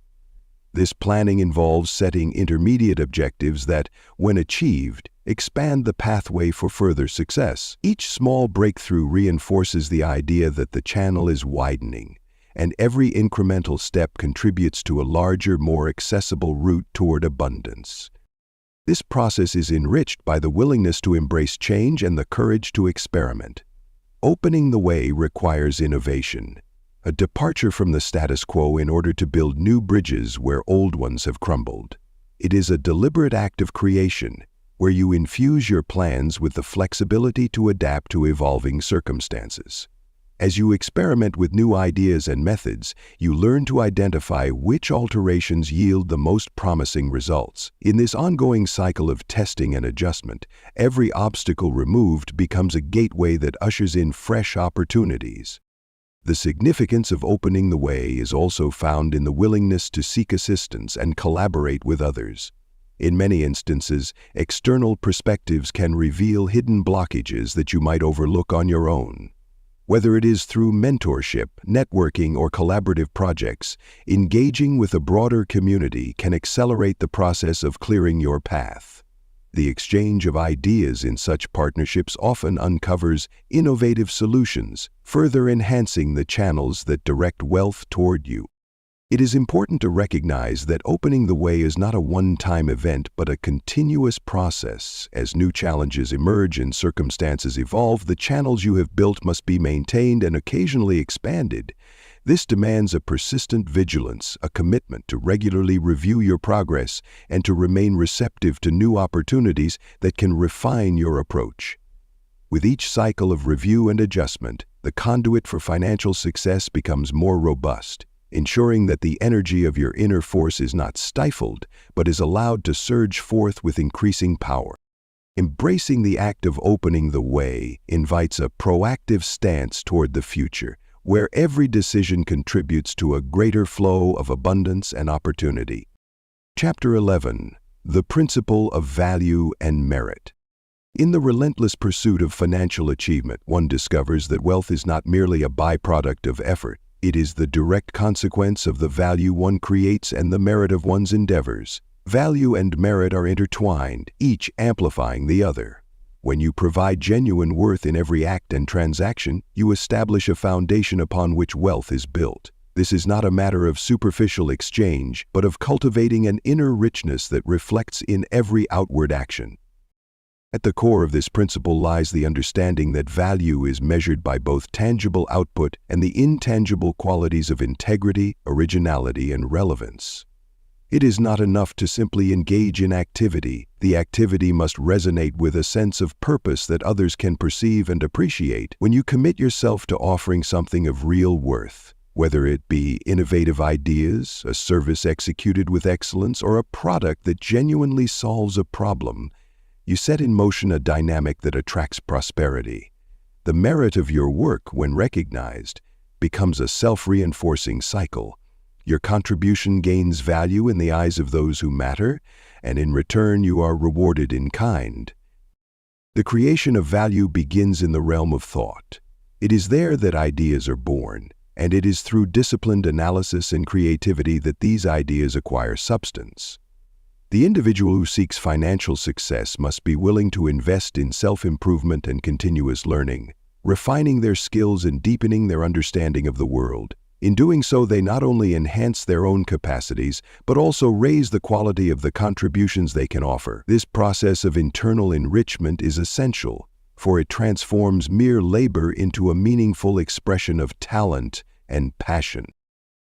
This planning involves setting intermediate objectives that, when achieved, expand the pathway for further success. Each small breakthrough reinforces the idea that the channel is widening, and every incremental step contributes to a larger, more accessible route toward abundance. This process is enriched by the willingness to embrace change and the courage to experiment. Opening the way requires innovation, a departure from the status quo in order to build new bridges where old ones have crumbled. It is a deliberate act of creation, where you infuse your plans with the flexibility to adapt to evolving circumstances. As you experiment with new ideas and methods, you learn to identify which alterations yield the most promising results. In this ongoing cycle of testing and adjustment, every obstacle removed becomes a gateway that ushers in fresh opportunities. The significance of opening the way is also found in the willingness to seek assistance and collaborate with others. In many instances, external perspectives can reveal hidden blockages that you might overlook on your own. Whether it is through mentorship, networking, or collaborative projects, engaging with a broader community can accelerate the process of clearing your path. The exchange of ideas in such partnerships often uncovers innovative solutions, further enhancing the channels that direct wealth toward you. It is important to recognize that opening the way is not a one-time event but a continuous process. As new challenges emerge and circumstances evolve, the channels you have built must be maintained and occasionally expanded. This demands a persistent vigilance, a commitment to regularly review your progress, and to remain receptive to new opportunities that can refine your approach. With each cycle of review and adjustment, the conduit for financial success becomes more robust, ensuring that the energy of your inner force is not stifled, but is allowed to surge forth with increasing power. Embracing the act of opening the way invites a proactive stance toward the future, where every decision contributes to a greater flow of abundance and opportunity. Chapter 11. The Principle of Value and Merit. In the relentless pursuit of financial achievement, one discovers that wealth is not merely a byproduct of effort. It is the direct consequence of the value one creates and the merit of one's endeavors. Value and merit are intertwined, each amplifying the other. When you provide genuine worth in every act and transaction, you establish a foundation upon which wealth is built. This is not a matter of superficial exchange, but of cultivating an inner richness that reflects in every outward action. At the core of this principle lies the understanding that value is measured by both tangible output and the intangible qualities of integrity, originality, and relevance. It is not enough to simply engage in activity. The activity must resonate with a sense of purpose that others can perceive and appreciate. When you commit yourself to offering something of real worth, whether it be innovative ideas, a service executed with excellence, or a product that genuinely solves a problem, you set in motion a dynamic that attracts prosperity. The merit of your work, when recognized, becomes a self-reinforcing cycle. Your contribution gains value in the eyes of those who matter, and in return you are rewarded in kind. The creation of value begins in the realm of thought. It is there that ideas are born, and it is through disciplined analysis and creativity that these ideas acquire substance. The individual who seeks financial success must be willing to invest in self-improvement and continuous learning, refining their skills and deepening their understanding of the world. In doing so, they not only enhance their own capacities, but also raise the quality of the contributions they can offer. This process of internal enrichment is essential, for it transforms mere labor into a meaningful expression of talent and passion.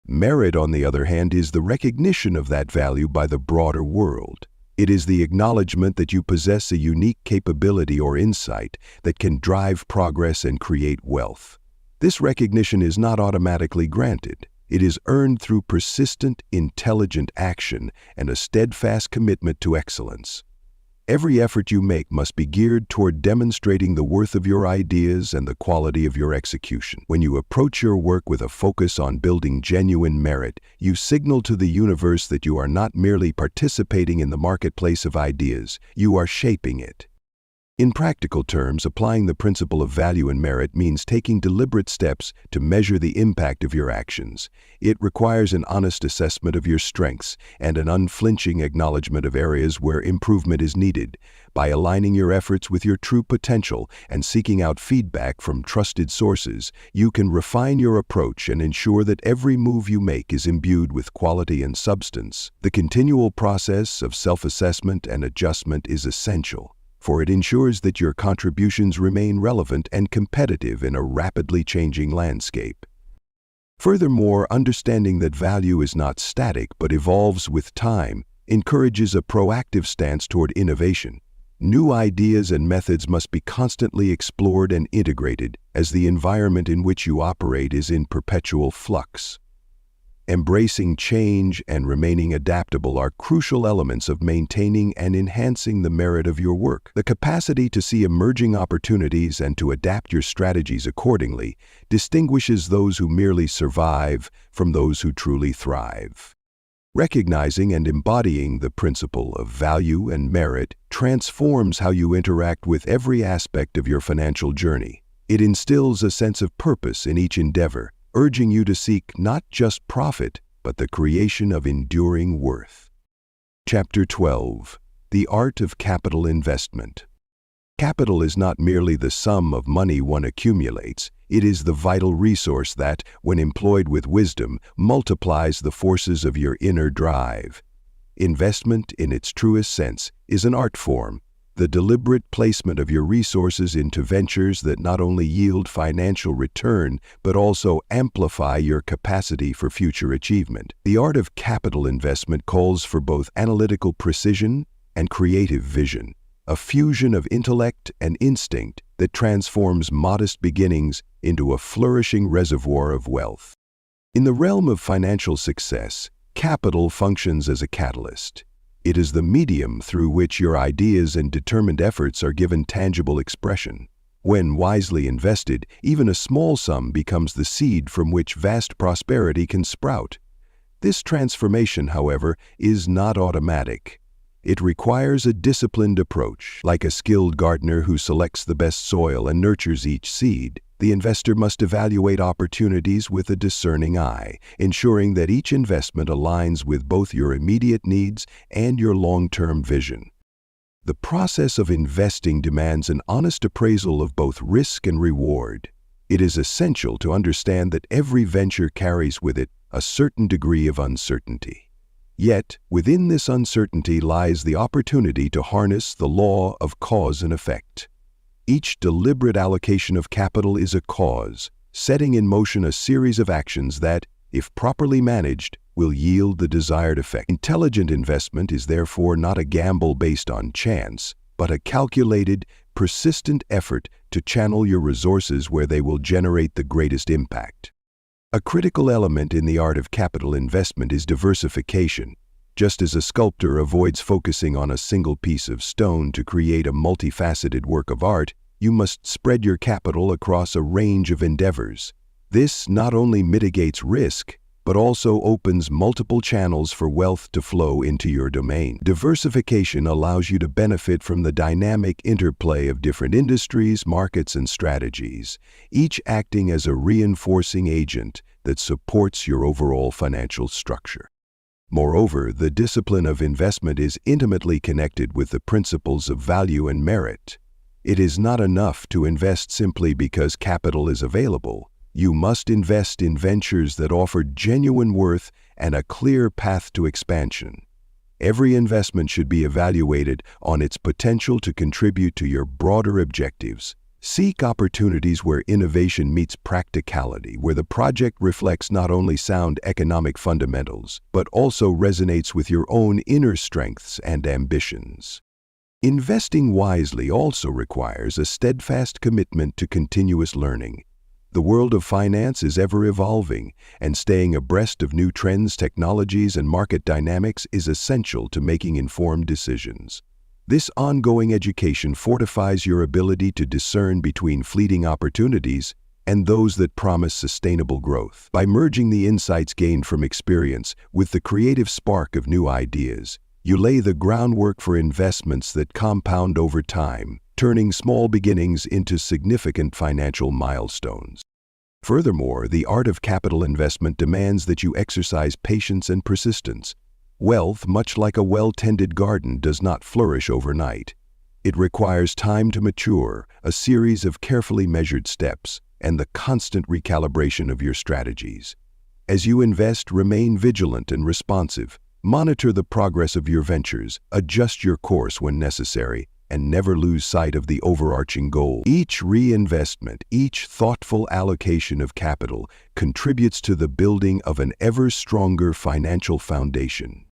Merit, on the other hand, is the recognition of that value by the broader world. It is the acknowledgement that you possess a unique capability or insight that can drive progress and create wealth. This recognition is not automatically granted. It is earned through persistent, intelligent action and a steadfast commitment to excellence. Every effort you make must be geared toward demonstrating the worth of your ideas and the quality of your execution. When you approach your work with a focus on building genuine merit, you signal to the universe that you are not merely participating in the marketplace of ideas, you are shaping it. In practical terms, applying the principle of value and merit means taking deliberate steps to measure the impact of your actions. It requires an honest assessment of your strengths and an unflinching acknowledgement of areas where improvement is needed. By aligning your efforts with your true potential and seeking out feedback from trusted sources, you can refine your approach and ensure that every move you make is imbued with quality and substance. The continual process of self-assessment and adjustment is essential, for it ensures that your contributions remain relevant and competitive in a rapidly changing landscape. Furthermore, understanding that value is not static but evolves with time encourages a proactive stance toward innovation. New ideas and methods must be constantly explored and integrated, as the environment in which you operate is in perpetual flux. Embracing change and remaining adaptable are crucial elements of maintaining and enhancing the merit of your work. The capacity to see emerging opportunities and to adapt your strategies accordingly distinguishes those who merely survive from those who truly thrive. Recognizing and embodying the principle of value and merit transforms how you interact with every aspect of your financial journey. It instills a sense of purpose in each endeavor, urging you to seek not just profit, but the creation of enduring worth. Chapter 12. The Art of Capital Investment. Capital is not merely the sum of money one accumulates, it is the vital resource that, when employed with wisdom, multiplies the forces of your inner drive. Investment, in its truest sense, is an art form, the deliberate placement of your resources into ventures that not only yield financial return, but also amplify your capacity for future achievement. The art of capital investment calls for both analytical precision and creative vision, a fusion of intellect and instinct that transforms modest beginnings into a flourishing reservoir of wealth. In the realm of financial success, capital functions as a catalyst. It is the medium through which your ideas and determined efforts are given tangible expression. When wisely invested, even a small sum becomes the seed from which vast prosperity can sprout. This transformation, however, is not automatic. It requires a disciplined approach. Like a skilled gardener who selects the best soil and nurtures each seed, the investor must evaluate opportunities with a discerning eye, ensuring that each investment aligns with both your immediate needs and your long-term vision. The process of investing demands an honest appraisal of both risk and reward. It is essential to understand that every venture carries with it a certain degree of uncertainty. Yet, within this uncertainty lies the opportunity to harness the law of cause and effect. Each deliberate allocation of capital is a cause, setting in motion a series of actions that, if properly managed, will yield the desired effect. Intelligent investment is therefore not a gamble based on chance, but a calculated, persistent effort to channel your resources where they will generate the greatest impact. A critical element in the art of capital investment is diversification. Just as a sculptor avoids focusing on a single piece of stone to create a multifaceted work of art, you must spread your capital across a range of endeavors. This not only mitigates risk, but also opens multiple channels for wealth to flow into your domain. Diversification allows you to benefit from the dynamic interplay of different industries, markets, and strategies, each acting as a reinforcing agent that supports your overall financial structure. Moreover, the discipline of investment is intimately connected with the principles of value and merit. It is not enough to invest simply because capital is available. You must invest in ventures that offer genuine worth and a clear path to expansion. Every investment should be evaluated on its potential to contribute to your broader objectives. Seek opportunities where innovation meets practicality, where the project reflects not only sound economic fundamentals, but also resonates with your own inner strengths and ambitions. Investing wisely also requires a steadfast commitment to continuous learning. The world of finance is ever evolving, and staying abreast of new trends, technologies, and market dynamics is essential to making informed decisions. This ongoing education fortifies your ability to discern between fleeting opportunities and those that promise sustainable growth. By merging the insights gained from experience with the creative spark of new ideas, you lay the groundwork for investments that compound over time, turning small beginnings into significant financial milestones. Furthermore, the art of capital investment demands that you exercise patience and persistence. Wealth, much like a well-tended garden, does not flourish overnight. It requires time to mature, a series of carefully measured steps, and the constant recalibration of your strategies. As you invest, remain vigilant and responsive. Monitor the progress of your ventures, adjust your course when necessary, and never lose sight of the overarching goal. Each reinvestment, each thoughtful allocation of capital contributes to the building of an ever stronger financial foundation.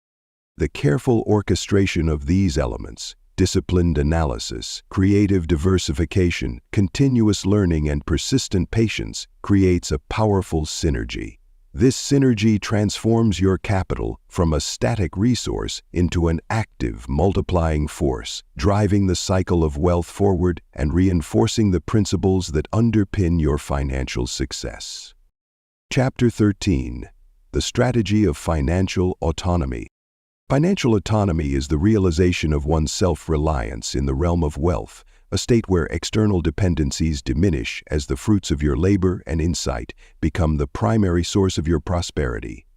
The careful orchestration of these elements, disciplined analysis, creative diversification, continuous learning, and persistent patience creates a powerful synergy. This synergy transforms your capital from a static resource into an active, multiplying force, driving the cycle of wealth forward and reinforcing the principles that underpin your financial success. Chapter 13. The Strategy of Financial Autonomy. Financial autonomy is the realization of one's self-reliance in the realm of wealth, a state where external dependencies diminish as the fruits of your labor and insight become the primary source of your prosperity.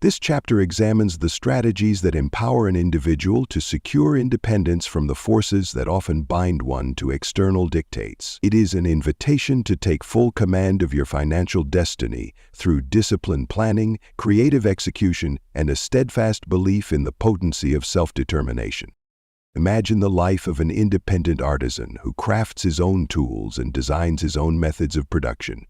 This chapter examines the strategies that empower an individual to secure independence from the forces that often bind one to external dictates. It is an invitation to take full command of your financial destiny through disciplined planning, creative execution, and a steadfast belief in the potency of self-determination. Imagine the life of an independent artisan who crafts his own tools and designs his own methods of production.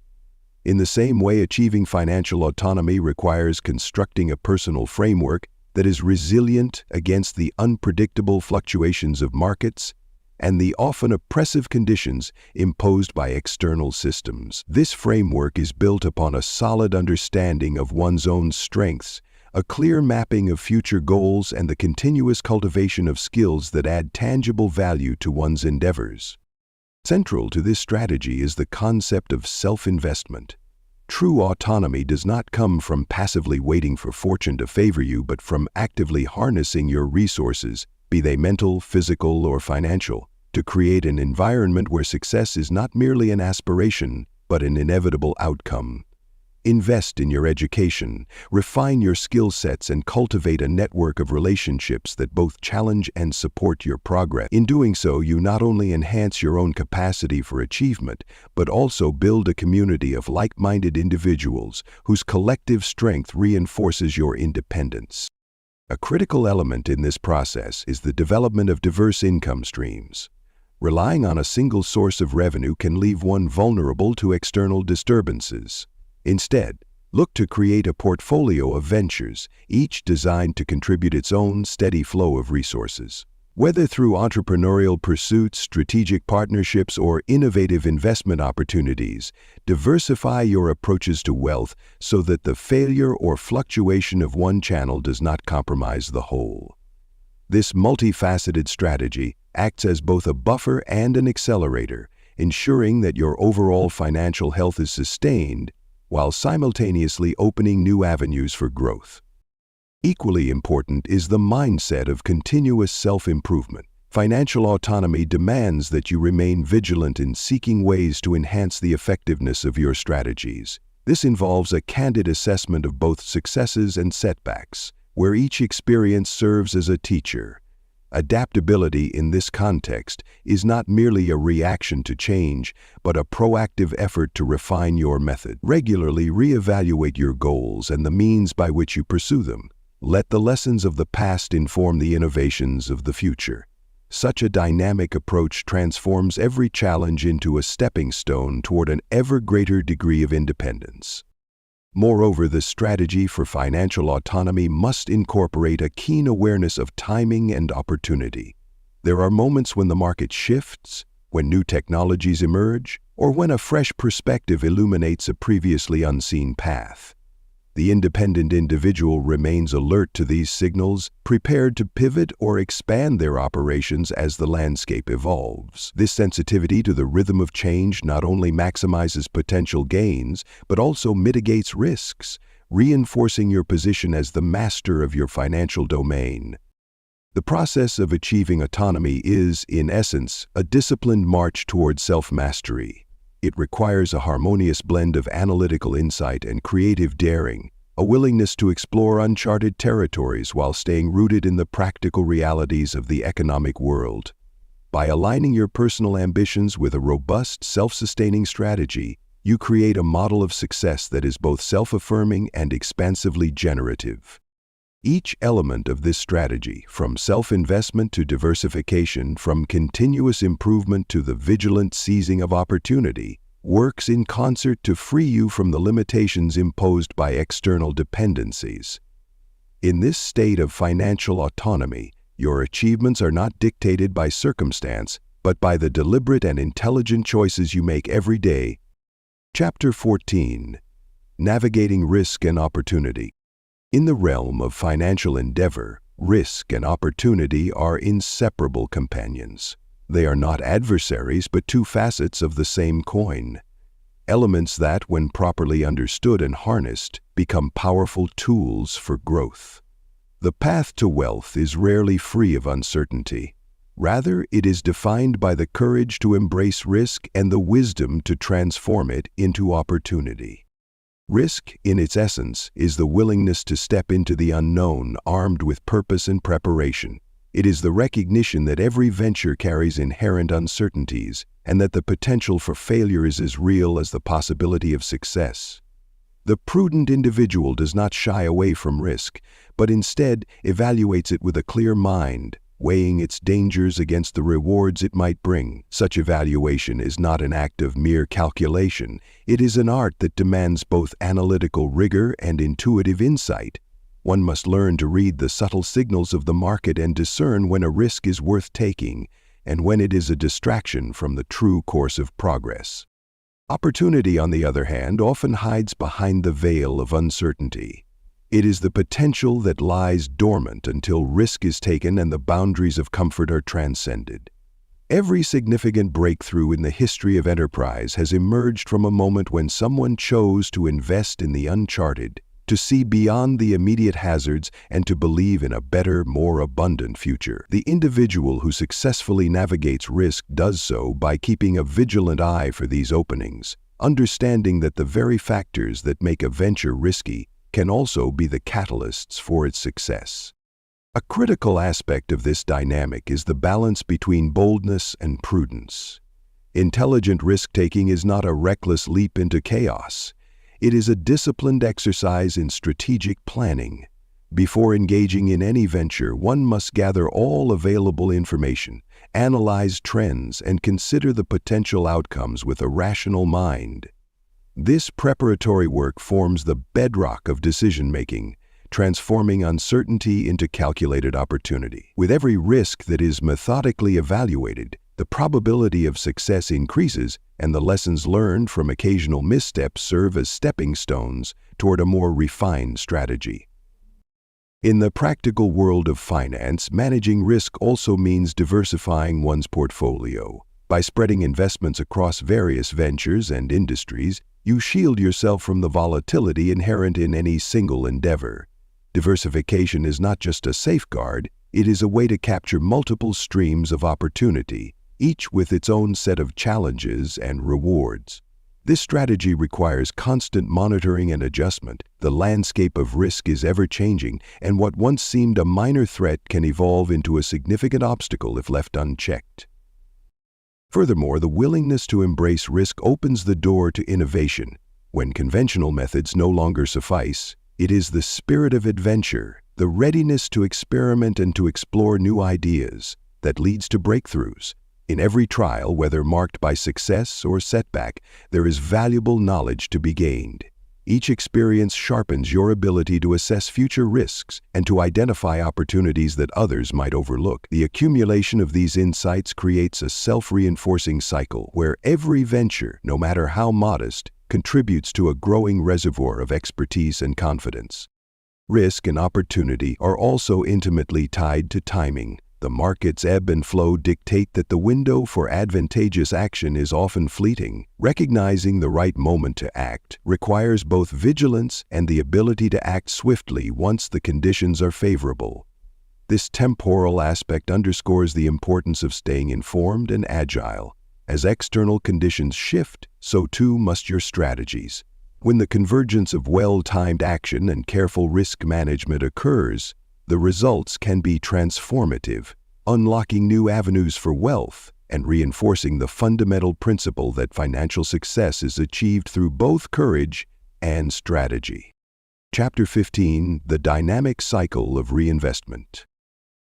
In the same way, achieving financial autonomy requires constructing a personal framework that is resilient against the unpredictable fluctuations of markets and the often oppressive conditions imposed by external systems. This framework is built upon a solid understanding of one's own strengths, a clear mapping of future goals, and the continuous cultivation of skills that add tangible value to one's endeavors. Central to this strategy is the concept of self-investment. True autonomy does not come from passively waiting for fortune to favor you, but from actively harnessing your resources, be they mental, physical, or financial, to create an environment where success is not merely an aspiration, but an inevitable outcome. Invest in your education, refine your skill sets, and cultivate a network of relationships that both challenge and support your progress. In doing so, you not only enhance your own capacity for achievement, but also build a community of like-minded individuals whose collective strength reinforces your independence. A critical element in this process is the development of diverse income streams. Relying on a single source of revenue can leave one vulnerable to external disturbances. Instead, look to create a portfolio of ventures, each designed to contribute its own steady flow of resources. Whether through entrepreneurial pursuits, strategic partnerships, or innovative investment opportunities, diversify your approaches to wealth so that the failure or fluctuation of one channel does not compromise the whole. This multifaceted strategy acts as both a buffer and an accelerator, ensuring that your overall financial health is sustained while simultaneously opening new avenues for growth. Equally important is the mindset of continuous self-improvement. Financial autonomy demands that you remain vigilant in seeking ways to enhance the effectiveness of your strategies. This involves a candid assessment of both successes and setbacks, where each experience serves as a teacher. Adaptability in this context is not merely a reaction to change, but a proactive effort to refine your method. Regularly reevaluate your goals and the means by which you pursue them. Let the lessons of the past inform the innovations of the future. Such a dynamic approach transforms every challenge into a stepping stone toward an ever greater degree of independence. Moreover, the strategy for financial autonomy must incorporate a keen awareness of timing and opportunity. There are moments when the market shifts, when new technologies emerge, or when a fresh perspective illuminates a previously unseen path. The independent individual remains alert to these signals, prepared to pivot or expand their operations as the landscape evolves. This sensitivity to the rhythm of change not only maximizes potential gains, but also mitigates risks, reinforcing your position as the master of your financial domain. The process of achieving autonomy is, in essence, a disciplined march toward self-mastery. It requires a harmonious blend of analytical insight and creative daring, a willingness to explore uncharted territories while staying rooted in the practical realities of the economic world. By aligning your personal ambitions with a robust, self-sustaining strategy, you create a model of success that is both self-affirming and expansively generative. Each element of this strategy, from self-investment to diversification, from continuous improvement to the vigilant seizing of opportunity, works in concert to free you from the limitations imposed by external dependencies. In this state of financial autonomy, Your achievements are not dictated by circumstance, but by the deliberate and intelligent choices you make every day. Chapter 14. Navigating Risk and Opportunity. In the realm of financial endeavor, risk and opportunity are inseparable companions. They are not adversaries, but two facets of the same coin. Elements that, when properly understood and harnessed, become powerful tools for growth. The path to wealth is rarely free of uncertainty. Rather, it is defined by the courage to embrace risk and the wisdom to transform it into opportunity. Risk, in its essence, is the willingness to step into the unknown armed with purpose and preparation. It is the recognition that every venture carries inherent uncertainties and that the potential for failure is as real as the possibility of success. The prudent individual does not shy away from risk, but instead evaluates it with a clear mind, weighing its dangers against the rewards it might bring. Such evaluation is not an act of mere calculation. It is an art that demands both analytical rigor and intuitive insight. One must learn to read the subtle signals of the market and discern when a risk is worth taking and when it is a distraction from the true course of progress. Opportunity, on the other hand, often hides behind the veil of uncertainty. It is the potential that lies dormant until risk is taken and the boundaries of comfort are transcended. Every significant breakthrough in the history of enterprise has emerged from a moment when someone chose to invest in the uncharted, to see beyond the immediate hazards, and to believe in a better, more abundant future. The individual who successfully navigates risk does so by keeping a vigilant eye for these openings, understanding that the very factors that make a venture risky can also be the catalysts for its success. A critical aspect of this dynamic is the balance between boldness and prudence. Intelligent risk-taking is not a reckless leap into chaos. It is a disciplined exercise in strategic planning. Before engaging in any venture, one must gather all available information, analyze trends, and consider the potential outcomes with a rational mind. This preparatory work forms the bedrock of decision-making, transforming uncertainty into calculated opportunity. With every risk that is methodically evaluated, the probability of success increases, and the lessons learned from occasional missteps serve as stepping stones toward a more refined strategy. In the practical world of finance, managing risk also means diversifying one's portfolio. By spreading investments across various ventures and industries, you shield yourself from the volatility inherent in any single endeavor. Diversification is not just a safeguard, it is a way to capture multiple streams of opportunity, each with its own set of challenges and rewards. This strategy requires constant monitoring and adjustment. The landscape of risk is ever-changing, and what once seemed a minor threat can evolve into a significant obstacle if left unchecked. Furthermore, the willingness to embrace risk opens the door to innovation. When conventional methods no longer suffice, it is the spirit of adventure, the readiness to experiment and to explore new ideas, that leads to breakthroughs. In every trial, whether marked by success or setback, there is valuable knowledge to be gained. Each experience sharpens your ability to assess future risks and to identify opportunities that others might overlook. The accumulation of these insights creates a self-reinforcing cycle where every venture, no matter how modest, contributes to a growing reservoir of expertise and confidence. Risk and opportunity are also intimately tied to timing. The market's ebb and flow dictate that the window for advantageous action is often fleeting. Recognizing the right moment to act requires both vigilance and the ability to act swiftly once the conditions are favorable. This temporal aspect underscores the importance of staying informed and agile. As external conditions shift, so too must your strategies. When the convergence of well-timed action and careful risk management occurs, the results can be transformative, unlocking new avenues for wealth and reinforcing the fundamental principle that financial success is achieved through both courage and strategy. Chapter 15: The Dynamic Cycle of Reinvestment.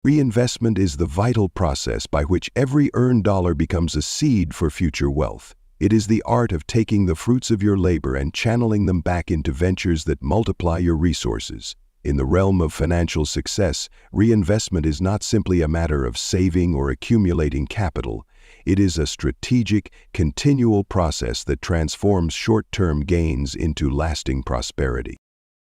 Reinvestment is the vital process by which every earned dollar becomes a seed for future wealth. It is the art of taking the fruits of your labor and channeling them back into ventures that multiply your resources. In the realm of financial success, reinvestment is not simply a matter of saving or accumulating capital. It is a strategic, continual process that transforms short-term gains into lasting prosperity.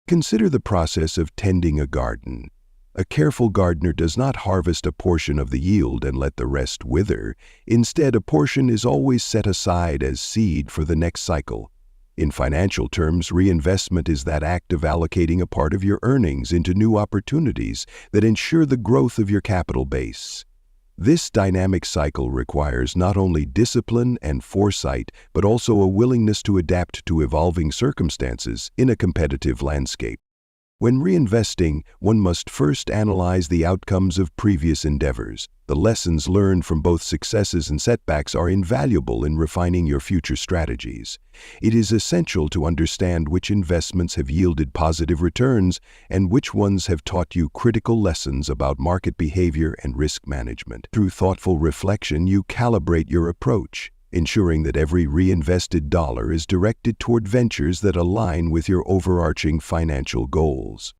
Consider the process of tending a garden. A careful gardener does not harvest a portion of the yield and let the rest wither. Instead, a portion is always set aside as seed for the next cycle. In financial terms, reinvestment is that act of allocating a part of your earnings into new opportunities that ensure the growth of your capital base. This dynamic cycle requires not only discipline and foresight, but also a willingness to adapt to evolving circumstances in a competitive landscape. When reinvesting, one must first analyze the outcomes of previous endeavors. The lessons learned from both successes and setbacks are invaluable in refining your future strategies. It is essential to understand which investments have yielded positive returns and which ones have taught you critical lessons about market behavior and risk management. Through thoughtful reflection, you calibrate your approach, ensuring that every reinvested dollar is directed toward ventures that align with your overarching financial goals.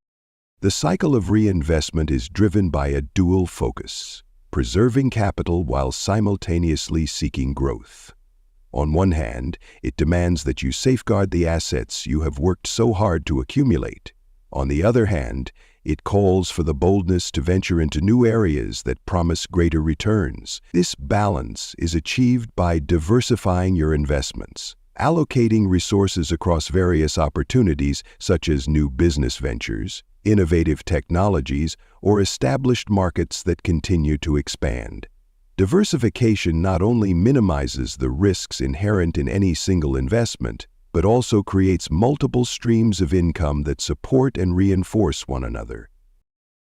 The cycle of reinvestment is driven by a dual focus: preserving capital while simultaneously seeking growth. On one hand, it demands that you safeguard the assets you have worked so hard to accumulate. On the other hand, it calls for the boldness to venture into new areas that promise greater returns. This balance is achieved by diversifying your investments, allocating resources across various opportunities such as new business ventures, innovative technologies, or established markets that continue to expand. Diversification not only minimizes the risks inherent in any single investment, but also creates multiple streams of income that support and reinforce one another.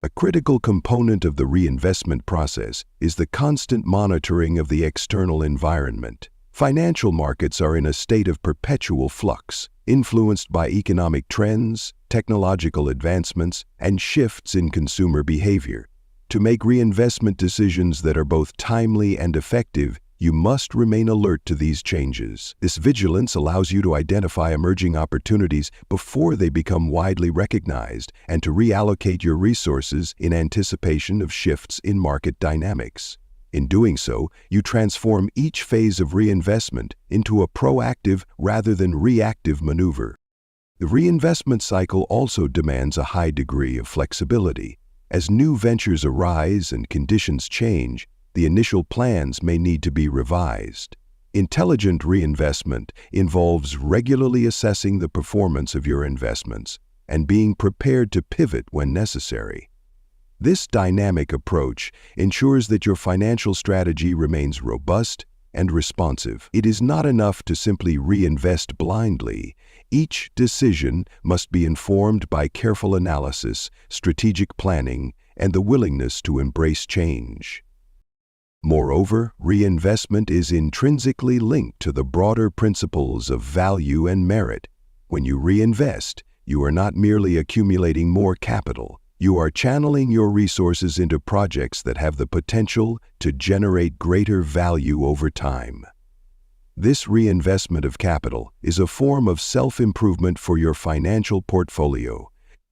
A critical component of the reinvestment process is the constant monitoring of the external environment. Financial markets are in a state of perpetual flux, influenced by economic trends, technological advancements, and shifts in consumer behavior. To make reinvestment decisions that are both timely and effective, you must remain alert to these changes. This vigilance allows you to identify emerging opportunities before they become widely recognized and to reallocate your resources in anticipation of shifts in market dynamics. In doing so, you transform each phase of reinvestment into a proactive rather than reactive maneuver. The reinvestment cycle also demands a high degree of flexibility. As new ventures arise and conditions change, the initial plans may need to be revised. Intelligent reinvestment involves regularly assessing the performance of your investments and being prepared to pivot when necessary. This dynamic approach ensures that your financial strategy remains robust and responsive. It is not enough to simply reinvest blindly. Each decision must be informed by careful analysis, strategic planning, and the willingness to embrace change. Moreover, reinvestment is intrinsically linked to the broader principles of value and merit. When you reinvest, you are not merely accumulating more capital. You are channeling your resources into projects that have the potential to generate greater value over time. This reinvestment of capital is a form of self-improvement for your financial portfolio,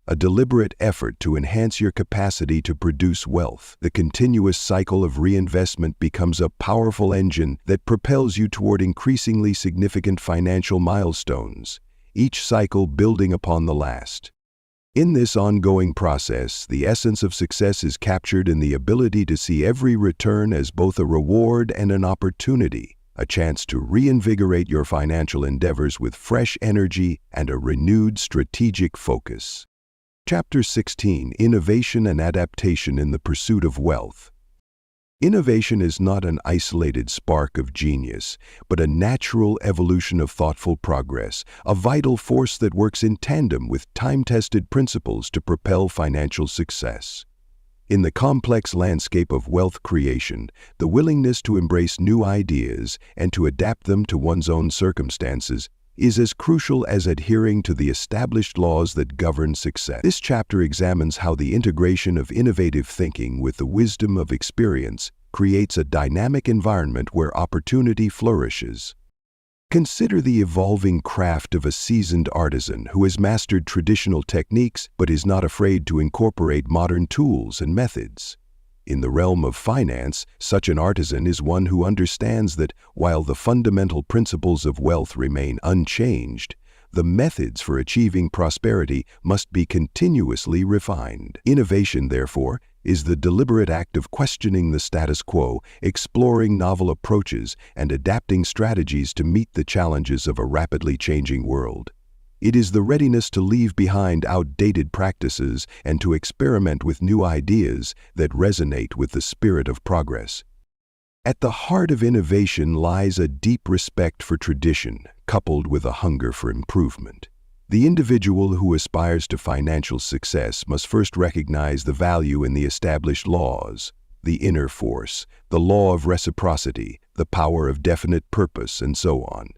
a deliberate effort to enhance your capacity to produce wealth. The continuous cycle of reinvestment becomes a powerful engine that propels you toward increasingly significant financial milestones, each cycle building upon the last. In this ongoing process, the essence of success is captured in the ability to see every return as both a reward and an opportunity, a chance to reinvigorate your financial endeavors with fresh energy and a renewed strategic focus. Chapter 16: Innovation and Adaptation in the Pursuit of Wealth. Innovation is not an isolated spark of genius, but a natural evolution of thoughtful progress, a vital force that works in tandem with time-tested principles to propel financial success. In the complex landscape of wealth creation, the willingness to embrace new ideas and to adapt them to one's own circumstances is as crucial as adhering to the established laws that govern success. This chapter examines how the integration of innovative thinking with the wisdom of experience creates a dynamic environment where opportunity flourishes. Consider the evolving craft of a seasoned artisan who has mastered traditional techniques but is not afraid to incorporate modern tools and methods. In the realm of finance, such an artisan is one who understands that while the fundamental principles of wealth remain unchanged, the methods for achieving prosperity must be continuously refined. Innovation, therefore, is the deliberate act of questioning the status quo, exploring novel approaches, and adapting strategies to meet the challenges of a rapidly changing world. It is the readiness to leave behind outdated practices and to experiment with new ideas that resonate with the spirit of progress. At the heart of innovation lies a deep respect for tradition, coupled with a hunger for improvement. The individual who aspires to financial success must first recognize the value in the established laws, the inner force, the law of reciprocity, the power of definite purpose, and so on.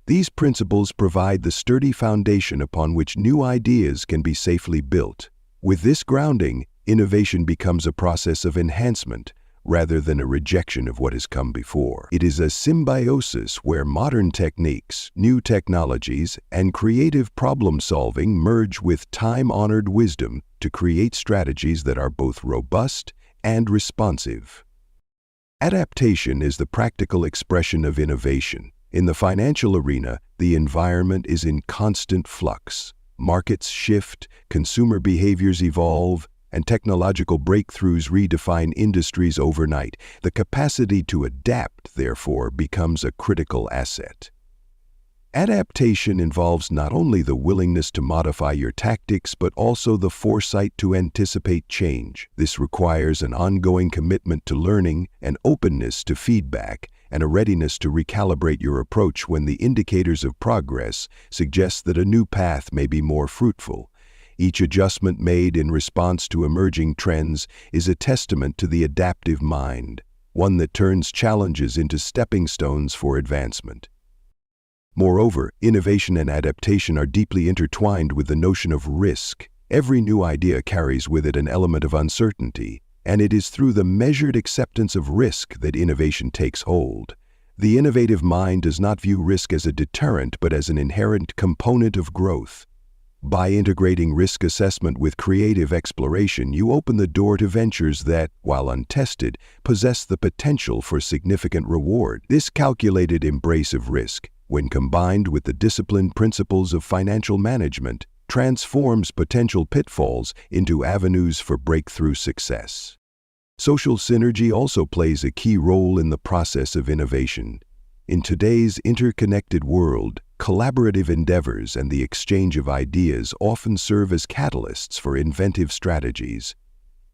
These principles provide the sturdy foundation upon which new ideas can be safely built. With this grounding, innovation becomes a process of enhancement, rather than a rejection of what has come before. It is a symbiosis where modern techniques, new technologies, and creative problem-solving merge with time-honored wisdom to create strategies that are both robust and responsive. Adaptation is the practical expression of innovation. In the financial arena, the environment is in constant flux. Markets shift, consumer behaviors evolve, and technological breakthroughs redefine industries overnight. The capacity to adapt, therefore, becomes a critical asset. Adaptation involves not only the willingness to modify your tactics, but also the foresight to anticipate change. This requires an ongoing commitment to learning, an openness to feedback, and a readiness to recalibrate your approach when the indicators of progress suggest that a new path may be more fruitful. Each adjustment made in response to emerging trends is a testament to the adaptive mind, one that turns challenges into stepping stones for advancement. Moreover, innovation and adaptation are deeply intertwined with the notion of risk. Every new idea carries with it an element of uncertainty, and it is through the measured acceptance of risk that innovation takes hold. The innovative mind does not view risk as a deterrent, but as an inherent component of growth. By integrating risk assessment with creative exploration, you open the door to ventures that, while untested, possess the potential for significant reward. This calculated embrace of risk, when combined with the disciplined principles of financial management, transforms potential pitfalls into avenues for breakthrough success. Social synergy also plays a key role in the process of innovation. In today's interconnected world, collaborative endeavors and the exchange of ideas often serve as catalysts for inventive strategies.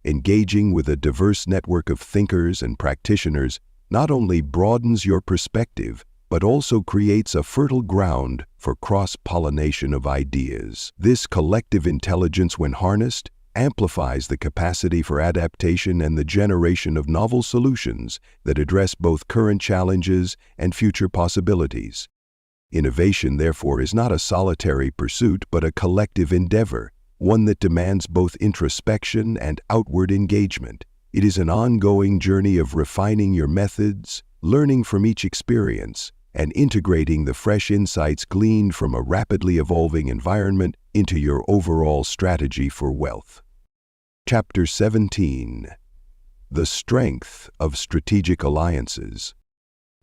Engaging with a diverse network of thinkers and practitioners not only broadens your perspective, but also creates a fertile ground for cross-pollination of ideas. This collective intelligence, when harnessed, amplifies the capacity for adaptation and the generation of novel solutions that address both current challenges and future possibilities. Innovation, therefore, is not a solitary pursuit, but a collective endeavor, one that demands both introspection and outward engagement. It is an ongoing journey of refining your methods, learning from each experience, and integrating the fresh insights gleaned from a rapidly evolving environment into your overall strategy for wealth. Chapter 17. The Strength of Strategic Alliances.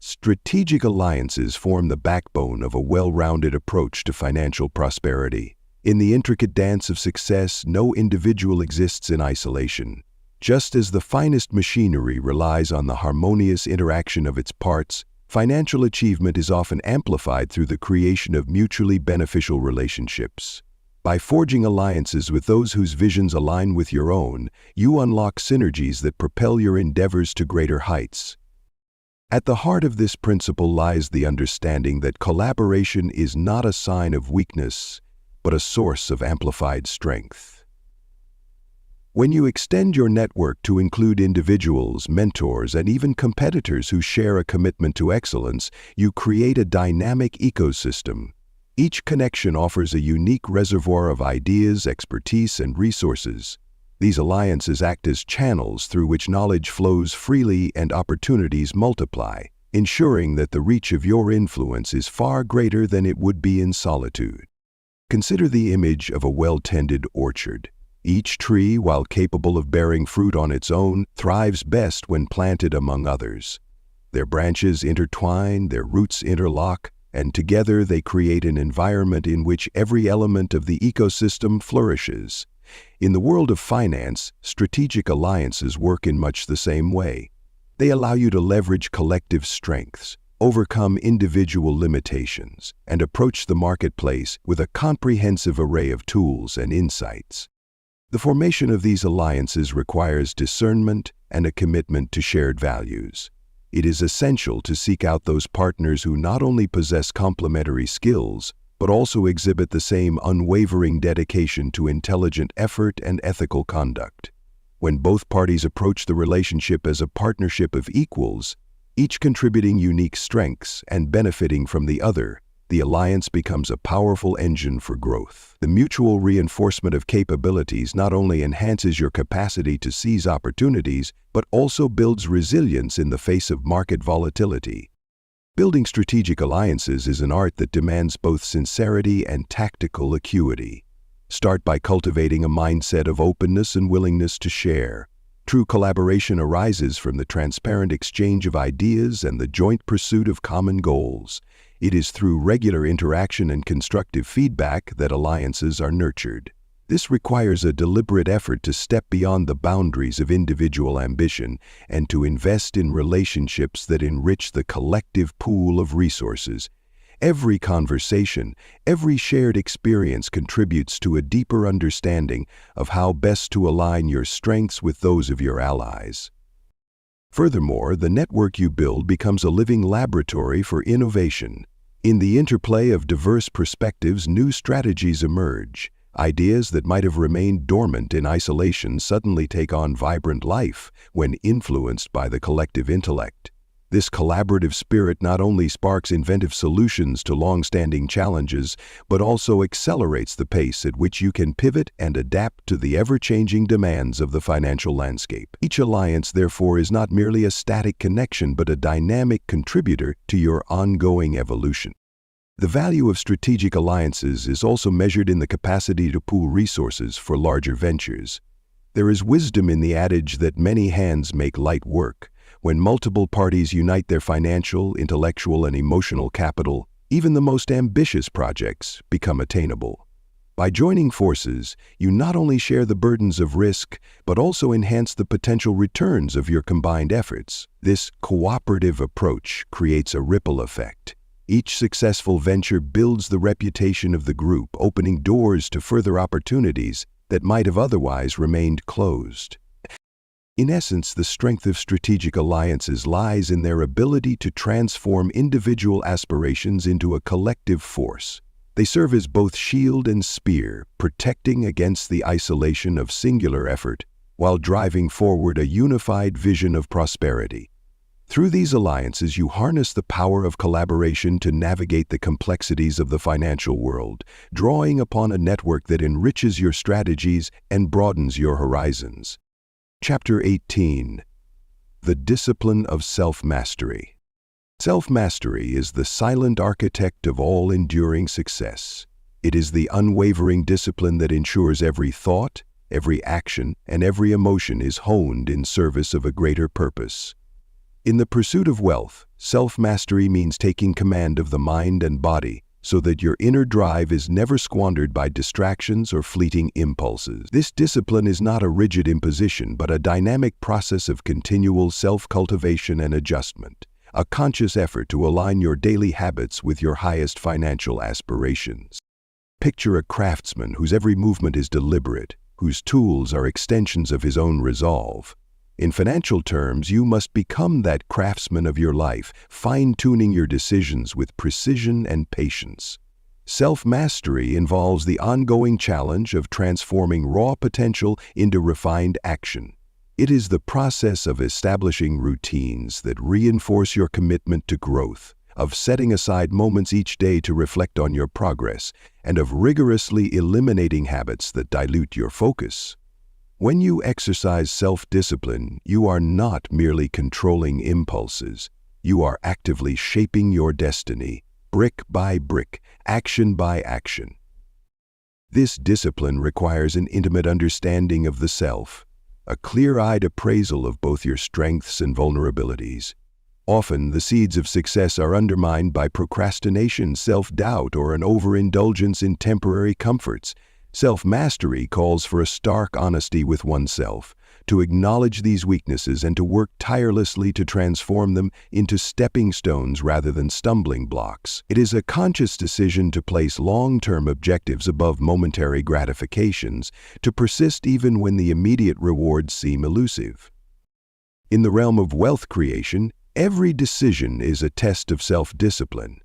Strategic alliances form the backbone of a well-rounded approach to financial prosperity. In the intricate dance of success, no individual exists in isolation. Just as the finest machinery relies on the harmonious interaction of its parts, financial achievement is often amplified through the creation of mutually beneficial relationships. By forging alliances with those whose visions align with your own, you unlock synergies that propel your endeavors to greater heights. At the heart of this principle lies the understanding that collaboration is not a sign of weakness, but a source of amplified strength. When you extend your network to include individuals, mentors, and even competitors who share a commitment to excellence, you create a dynamic ecosystem. Each connection offers a unique reservoir of ideas, expertise, and resources. These alliances act as channels through which knowledge flows freely and opportunities multiply. ensuring that the reach of your influence is far greater than it would be in solitude. Consider the image of a well-tended orchard. Each tree, while capable of bearing fruit on its own, thrives best when planted among others. Their branches intertwine, their roots interlock, and together they create an environment in which every element of the ecosystem flourishes. In the world of finance, strategic alliances work in much the same way. They allow you to leverage collective strengths, overcome individual limitations, and approach the marketplace with a comprehensive array of tools and insights. The formation of these alliances requires discernment and a commitment to shared values. It is essential to seek out those partners who not only possess complementary skills, but also exhibit the same unwavering dedication to intelligent effort and ethical conduct. When both parties approach the relationship as a partnership of equals, each contributing unique strengths and benefiting from the other, the alliance becomes a powerful engine for growth. The mutual reinforcement of capabilities not only enhances your capacity to seize opportunities, but also builds resilience in the face of market volatility. Building strategic alliances is an art that demands both sincerity and tactical acuity. Start by cultivating a mindset of openness and willingness to share. True collaboration arises from the transparent exchange of ideas and the joint pursuit of common goals. It is through regular interaction and constructive feedback that alliances are nurtured. This requires a deliberate effort to step beyond the boundaries of individual ambition and to invest in relationships that enrich the collective pool of resources. Every conversation, every shared experience contributes to a deeper understanding of how best to align your strengths with those of your allies. Furthermore, the network you build becomes a living laboratory for innovation. In the interplay of diverse perspectives, new strategies emerge. Ideas that might have remained dormant in isolation suddenly take on vibrant life when influenced by the collective intellect. This collaborative spirit not only sparks inventive solutions to long-standing challenges, but also accelerates the pace at which you can pivot and adapt to the ever-changing demands of the financial landscape. Each alliance, therefore, is not merely a static connection, but a dynamic contributor to your ongoing evolution. The value of strategic alliances is also measured in the capacity to pool resources for larger ventures. There is wisdom in the adage that many hands make light work. When multiple parties unite their financial, intellectual, and emotional capital, even the most ambitious projects become attainable. By joining forces, you not only share the burdens of risk, but also enhance the potential returns of your combined efforts. This cooperative approach creates a ripple effect. Each successful venture builds the reputation of the group, opening doors to further opportunities that might have otherwise remained closed. In essence, the strength of strategic alliances lies in their ability to transform individual aspirations into a collective force. They serve as both shield and spear, protecting against the isolation of singular effort, while driving forward a unified vision of prosperity. Through these alliances, you harness the power of collaboration to navigate the complexities of the financial world, drawing upon a network that enriches your strategies and broadens your horizons. Chapter 18. The Discipline of Self-Mastery. Self-mastery is the silent architect of all enduring success. It is the unwavering discipline that ensures every thought, every action, and every emotion is honed in service of a greater purpose. In the pursuit of wealth, self-mastery means taking command of the mind and body, so that your inner drive is never squandered by distractions or fleeting impulses. This discipline is not a rigid imposition, but a dynamic process of continual self-cultivation and adjustment, a conscious effort to align your daily habits with your highest financial aspirations. Picture a craftsman whose every movement is deliberate, whose tools are extensions of his own resolve. In financial terms, you must become that craftsman of your life, fine-tuning your decisions with precision and patience. Self-mastery involves the ongoing challenge of transforming raw potential into refined action. It is the process of establishing routines that reinforce your commitment to growth, of setting aside moments each day to reflect on your progress, and of rigorously eliminating habits that dilute your focus. When you exercise self-discipline, you are not merely controlling impulses. You are actively shaping your destiny, brick by brick, action by action. This discipline requires an intimate understanding of the self, a clear-eyed appraisal of both your strengths and vulnerabilities. Often, the seeds of success are undermined by procrastination, self-doubt, or an overindulgence in temporary comforts. Self-mastery calls for a stark honesty with oneself, to acknowledge these weaknesses and to work tirelessly to transform them into stepping stones rather than stumbling blocks. It is a conscious decision to place long-term objectives above momentary gratifications, to persist even when the immediate rewards seem elusive. In the realm of wealth creation, every decision is a test of self-discipline.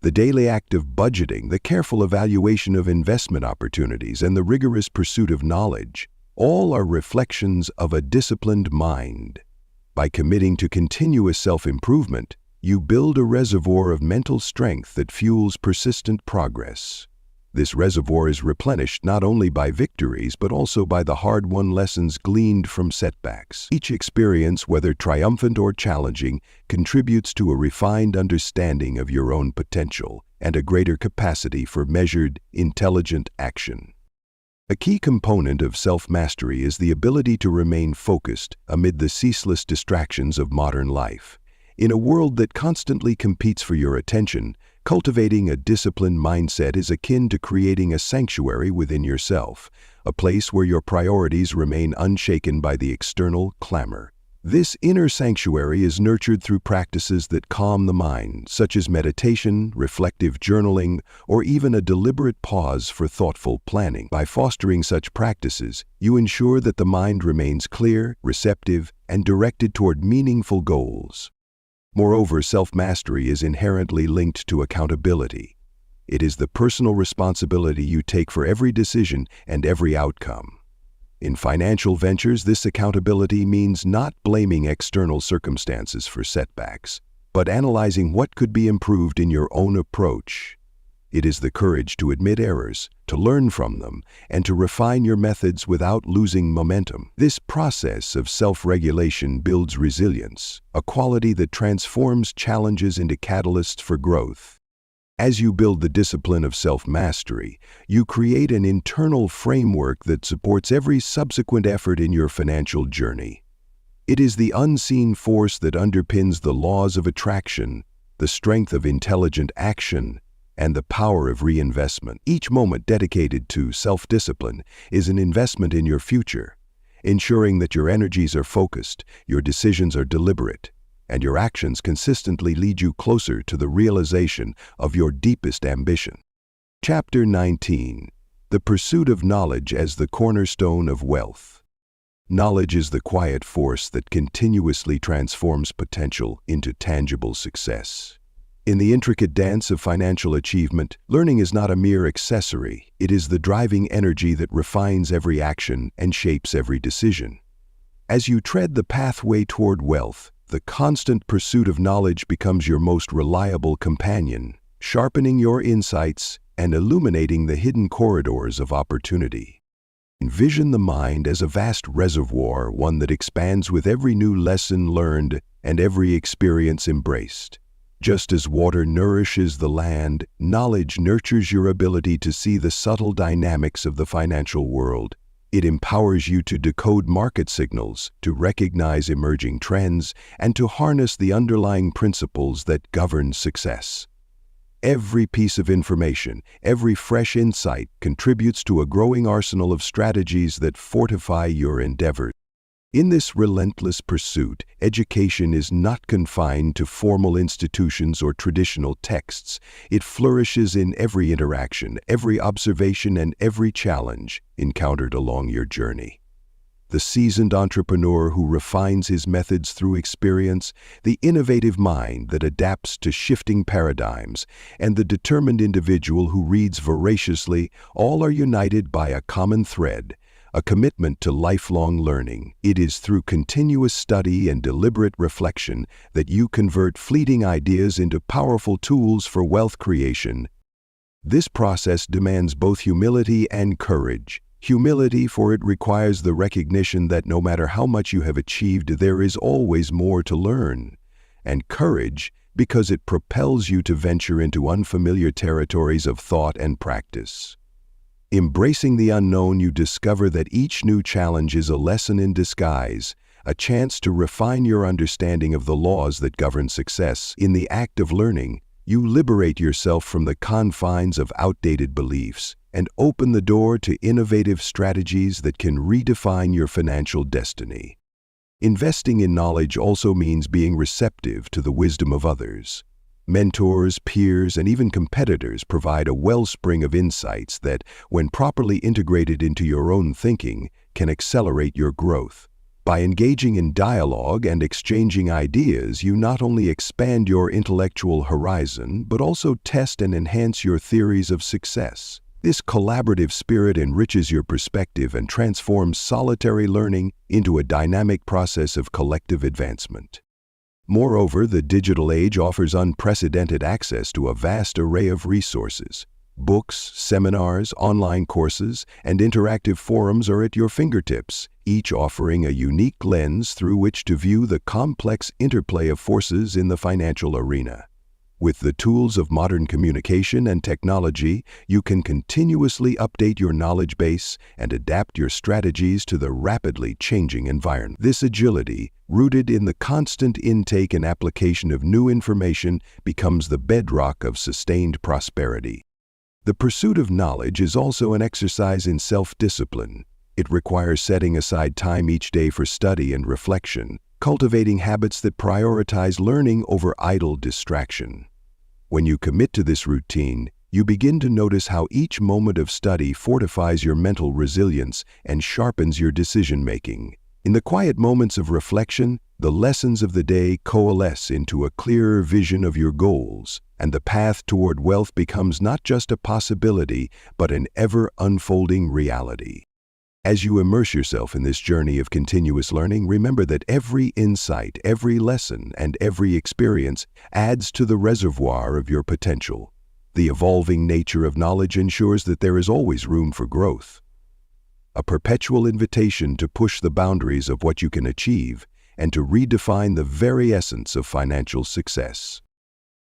The daily act of budgeting, the careful evaluation of investment opportunities, and the rigorous pursuit of knowledge, all are reflections of a disciplined mind. By committing to continuous self-improvement, you build a reservoir of mental strength that fuels persistent progress. This reservoir is replenished not only by victories but also by the hard-won lessons gleaned from setbacks. Each experience, whether triumphant or challenging, contributes to a refined understanding of your own potential and a greater capacity for measured, intelligent action. A key component of self-mastery is the ability to remain focused amid the ceaseless distractions of modern life. In a world that constantly competes for your attention, cultivating a disciplined mindset is akin to creating a sanctuary within yourself, a place where your priorities remain unshaken by the external clamor. This inner sanctuary is nurtured through practices that calm the mind, such as meditation, reflective journaling, or even a deliberate pause for thoughtful planning. By fostering such practices, you ensure that the mind remains clear, receptive, and directed toward meaningful goals. Moreover, self-mastery is inherently linked to accountability. It is the personal responsibility you take for every decision and every outcome. In financial ventures, this accountability means not blaming external circumstances for setbacks, but analyzing what could be improved in your own approach. It is the courage to admit errors, to learn from them, and to refine your methods without losing momentum. This process of self-regulation builds resilience, a quality that transforms challenges into catalysts for growth. As you build the discipline of self-mastery, you create an internal framework that supports every subsequent effort in your financial journey. It is the unseen force that underpins the laws of attraction, the strength of intelligent action, and the power of reinvestment. Each moment dedicated to self-discipline is an investment in your future, ensuring that your energies are focused, your decisions are deliberate, and your actions consistently lead you closer to the realization of your deepest ambition. Chapter 19. The Pursuit of Knowledge as the Cornerstone of Wealth. Knowledge is the quiet force that continuously transforms potential into tangible success. In the intricate dance of financial achievement, learning is not a mere accessory. It is the driving energy that refines every action and shapes every decision. As you tread the pathway toward wealth, the constant pursuit of knowledge becomes your most reliable companion, sharpening your insights and illuminating the hidden corridors of opportunity. Envision the mind as a vast reservoir, one that expands with every new lesson learned and every experience embraced. Just as water nourishes the land, knowledge nurtures your ability to see the subtle dynamics of the financial world. It empowers you to decode market signals, to recognize emerging trends, and to harness the underlying principles that govern success. Every piece of information, every fresh insight contributes to a growing arsenal of strategies that fortify your endeavors. In this relentless pursuit, education is not confined to formal institutions or traditional texts. It flourishes in every interaction, every observation, and every challenge encountered along your journey. The seasoned entrepreneur who refines his methods through experience, the innovative mind that adapts to shifting paradigms, and the determined individual who reads voraciously, all are united by a common thread: a commitment to lifelong learning. It is through continuous study and deliberate reflection that you convert fleeting ideas into powerful tools for wealth creation. This process demands both humility and courage. Humility, for it requires the recognition that no matter how much you have achieved, there is always more to learn. and courage because it propels you to venture into unfamiliar territories of thought and practice. Embracing the unknown, you discover that each new challenge is a lesson in disguise, a chance to refine your understanding of the laws that govern success. In the act of learning, you liberate yourself from the confines of outdated beliefs and open the door to innovative strategies that can redefine your financial destiny. Investing in knowledge also means being receptive to the wisdom of others. Mentors, peers, and even competitors provide a wellspring of insights that, when properly integrated into your own thinking, can accelerate your growth. By engaging in dialogue and exchanging ideas, you not only expand your intellectual horizon, but also test and enhance your theories of success. This collaborative spirit enriches your perspective and transforms solitary learning into a dynamic process of collective advancement. Moreover, the digital age offers unprecedented access to a vast array of resources. Books, seminars, online courses, and interactive forums are at your fingertips, each offering a unique lens through which to view the complex interplay of forces in the financial arena. With the tools of modern communication and technology, you can continuously update your knowledge base and adapt your strategies to the rapidly changing environment. This agility, rooted in the constant intake and application of new information, becomes the bedrock of sustained prosperity. The pursuit of knowledge is also an exercise in self-discipline. It requires setting aside time each day for study and reflection, cultivating habits that prioritize learning over idle distraction. When you commit to this routine, you begin to notice how each moment of study fortifies your mental resilience and sharpens your decision-making. In the quiet moments of reflection, the lessons of the day coalesce into a clearer vision of your goals, and the path toward wealth becomes not just a possibility, but an ever-unfolding reality. As you immerse yourself in this journey of continuous learning, remember that every insight, every lesson, and every experience adds to the reservoir of your potential. The evolving nature of knowledge ensures that there is always room for growth. A perpetual invitation to push the boundaries of what you can achieve and to redefine the very essence of financial success.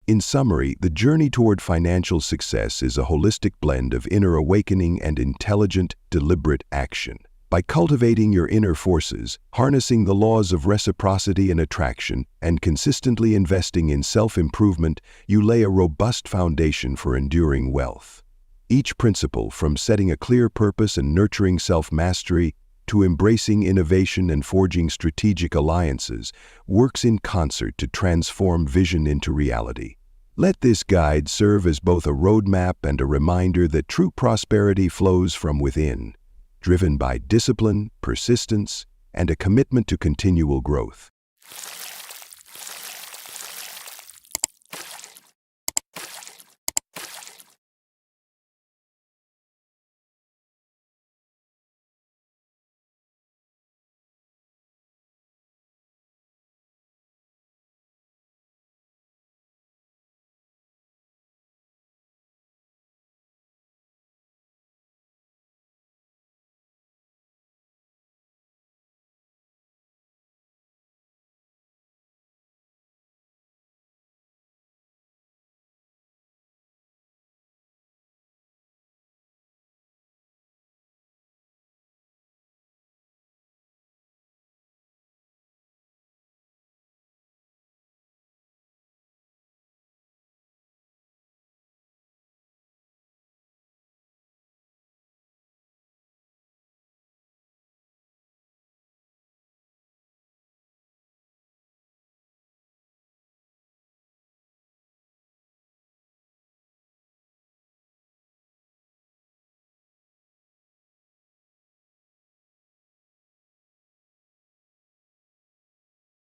In summary, the journey toward financial success is a holistic blend of inner awakening and intelligent, deliberate action. By cultivating your inner forces, harnessing the laws of reciprocity and attraction, and consistently investing in self-improvement, you lay a robust foundation for enduring wealth. Each principle, from setting a clear purpose and nurturing self-mastery to embracing innovation and forging strategic alliances, works in concert to transform vision into reality. Let this guide serve as both a roadmap and a reminder that true prosperity flows from within, driven by discipline, persistence, and a commitment to continual growth.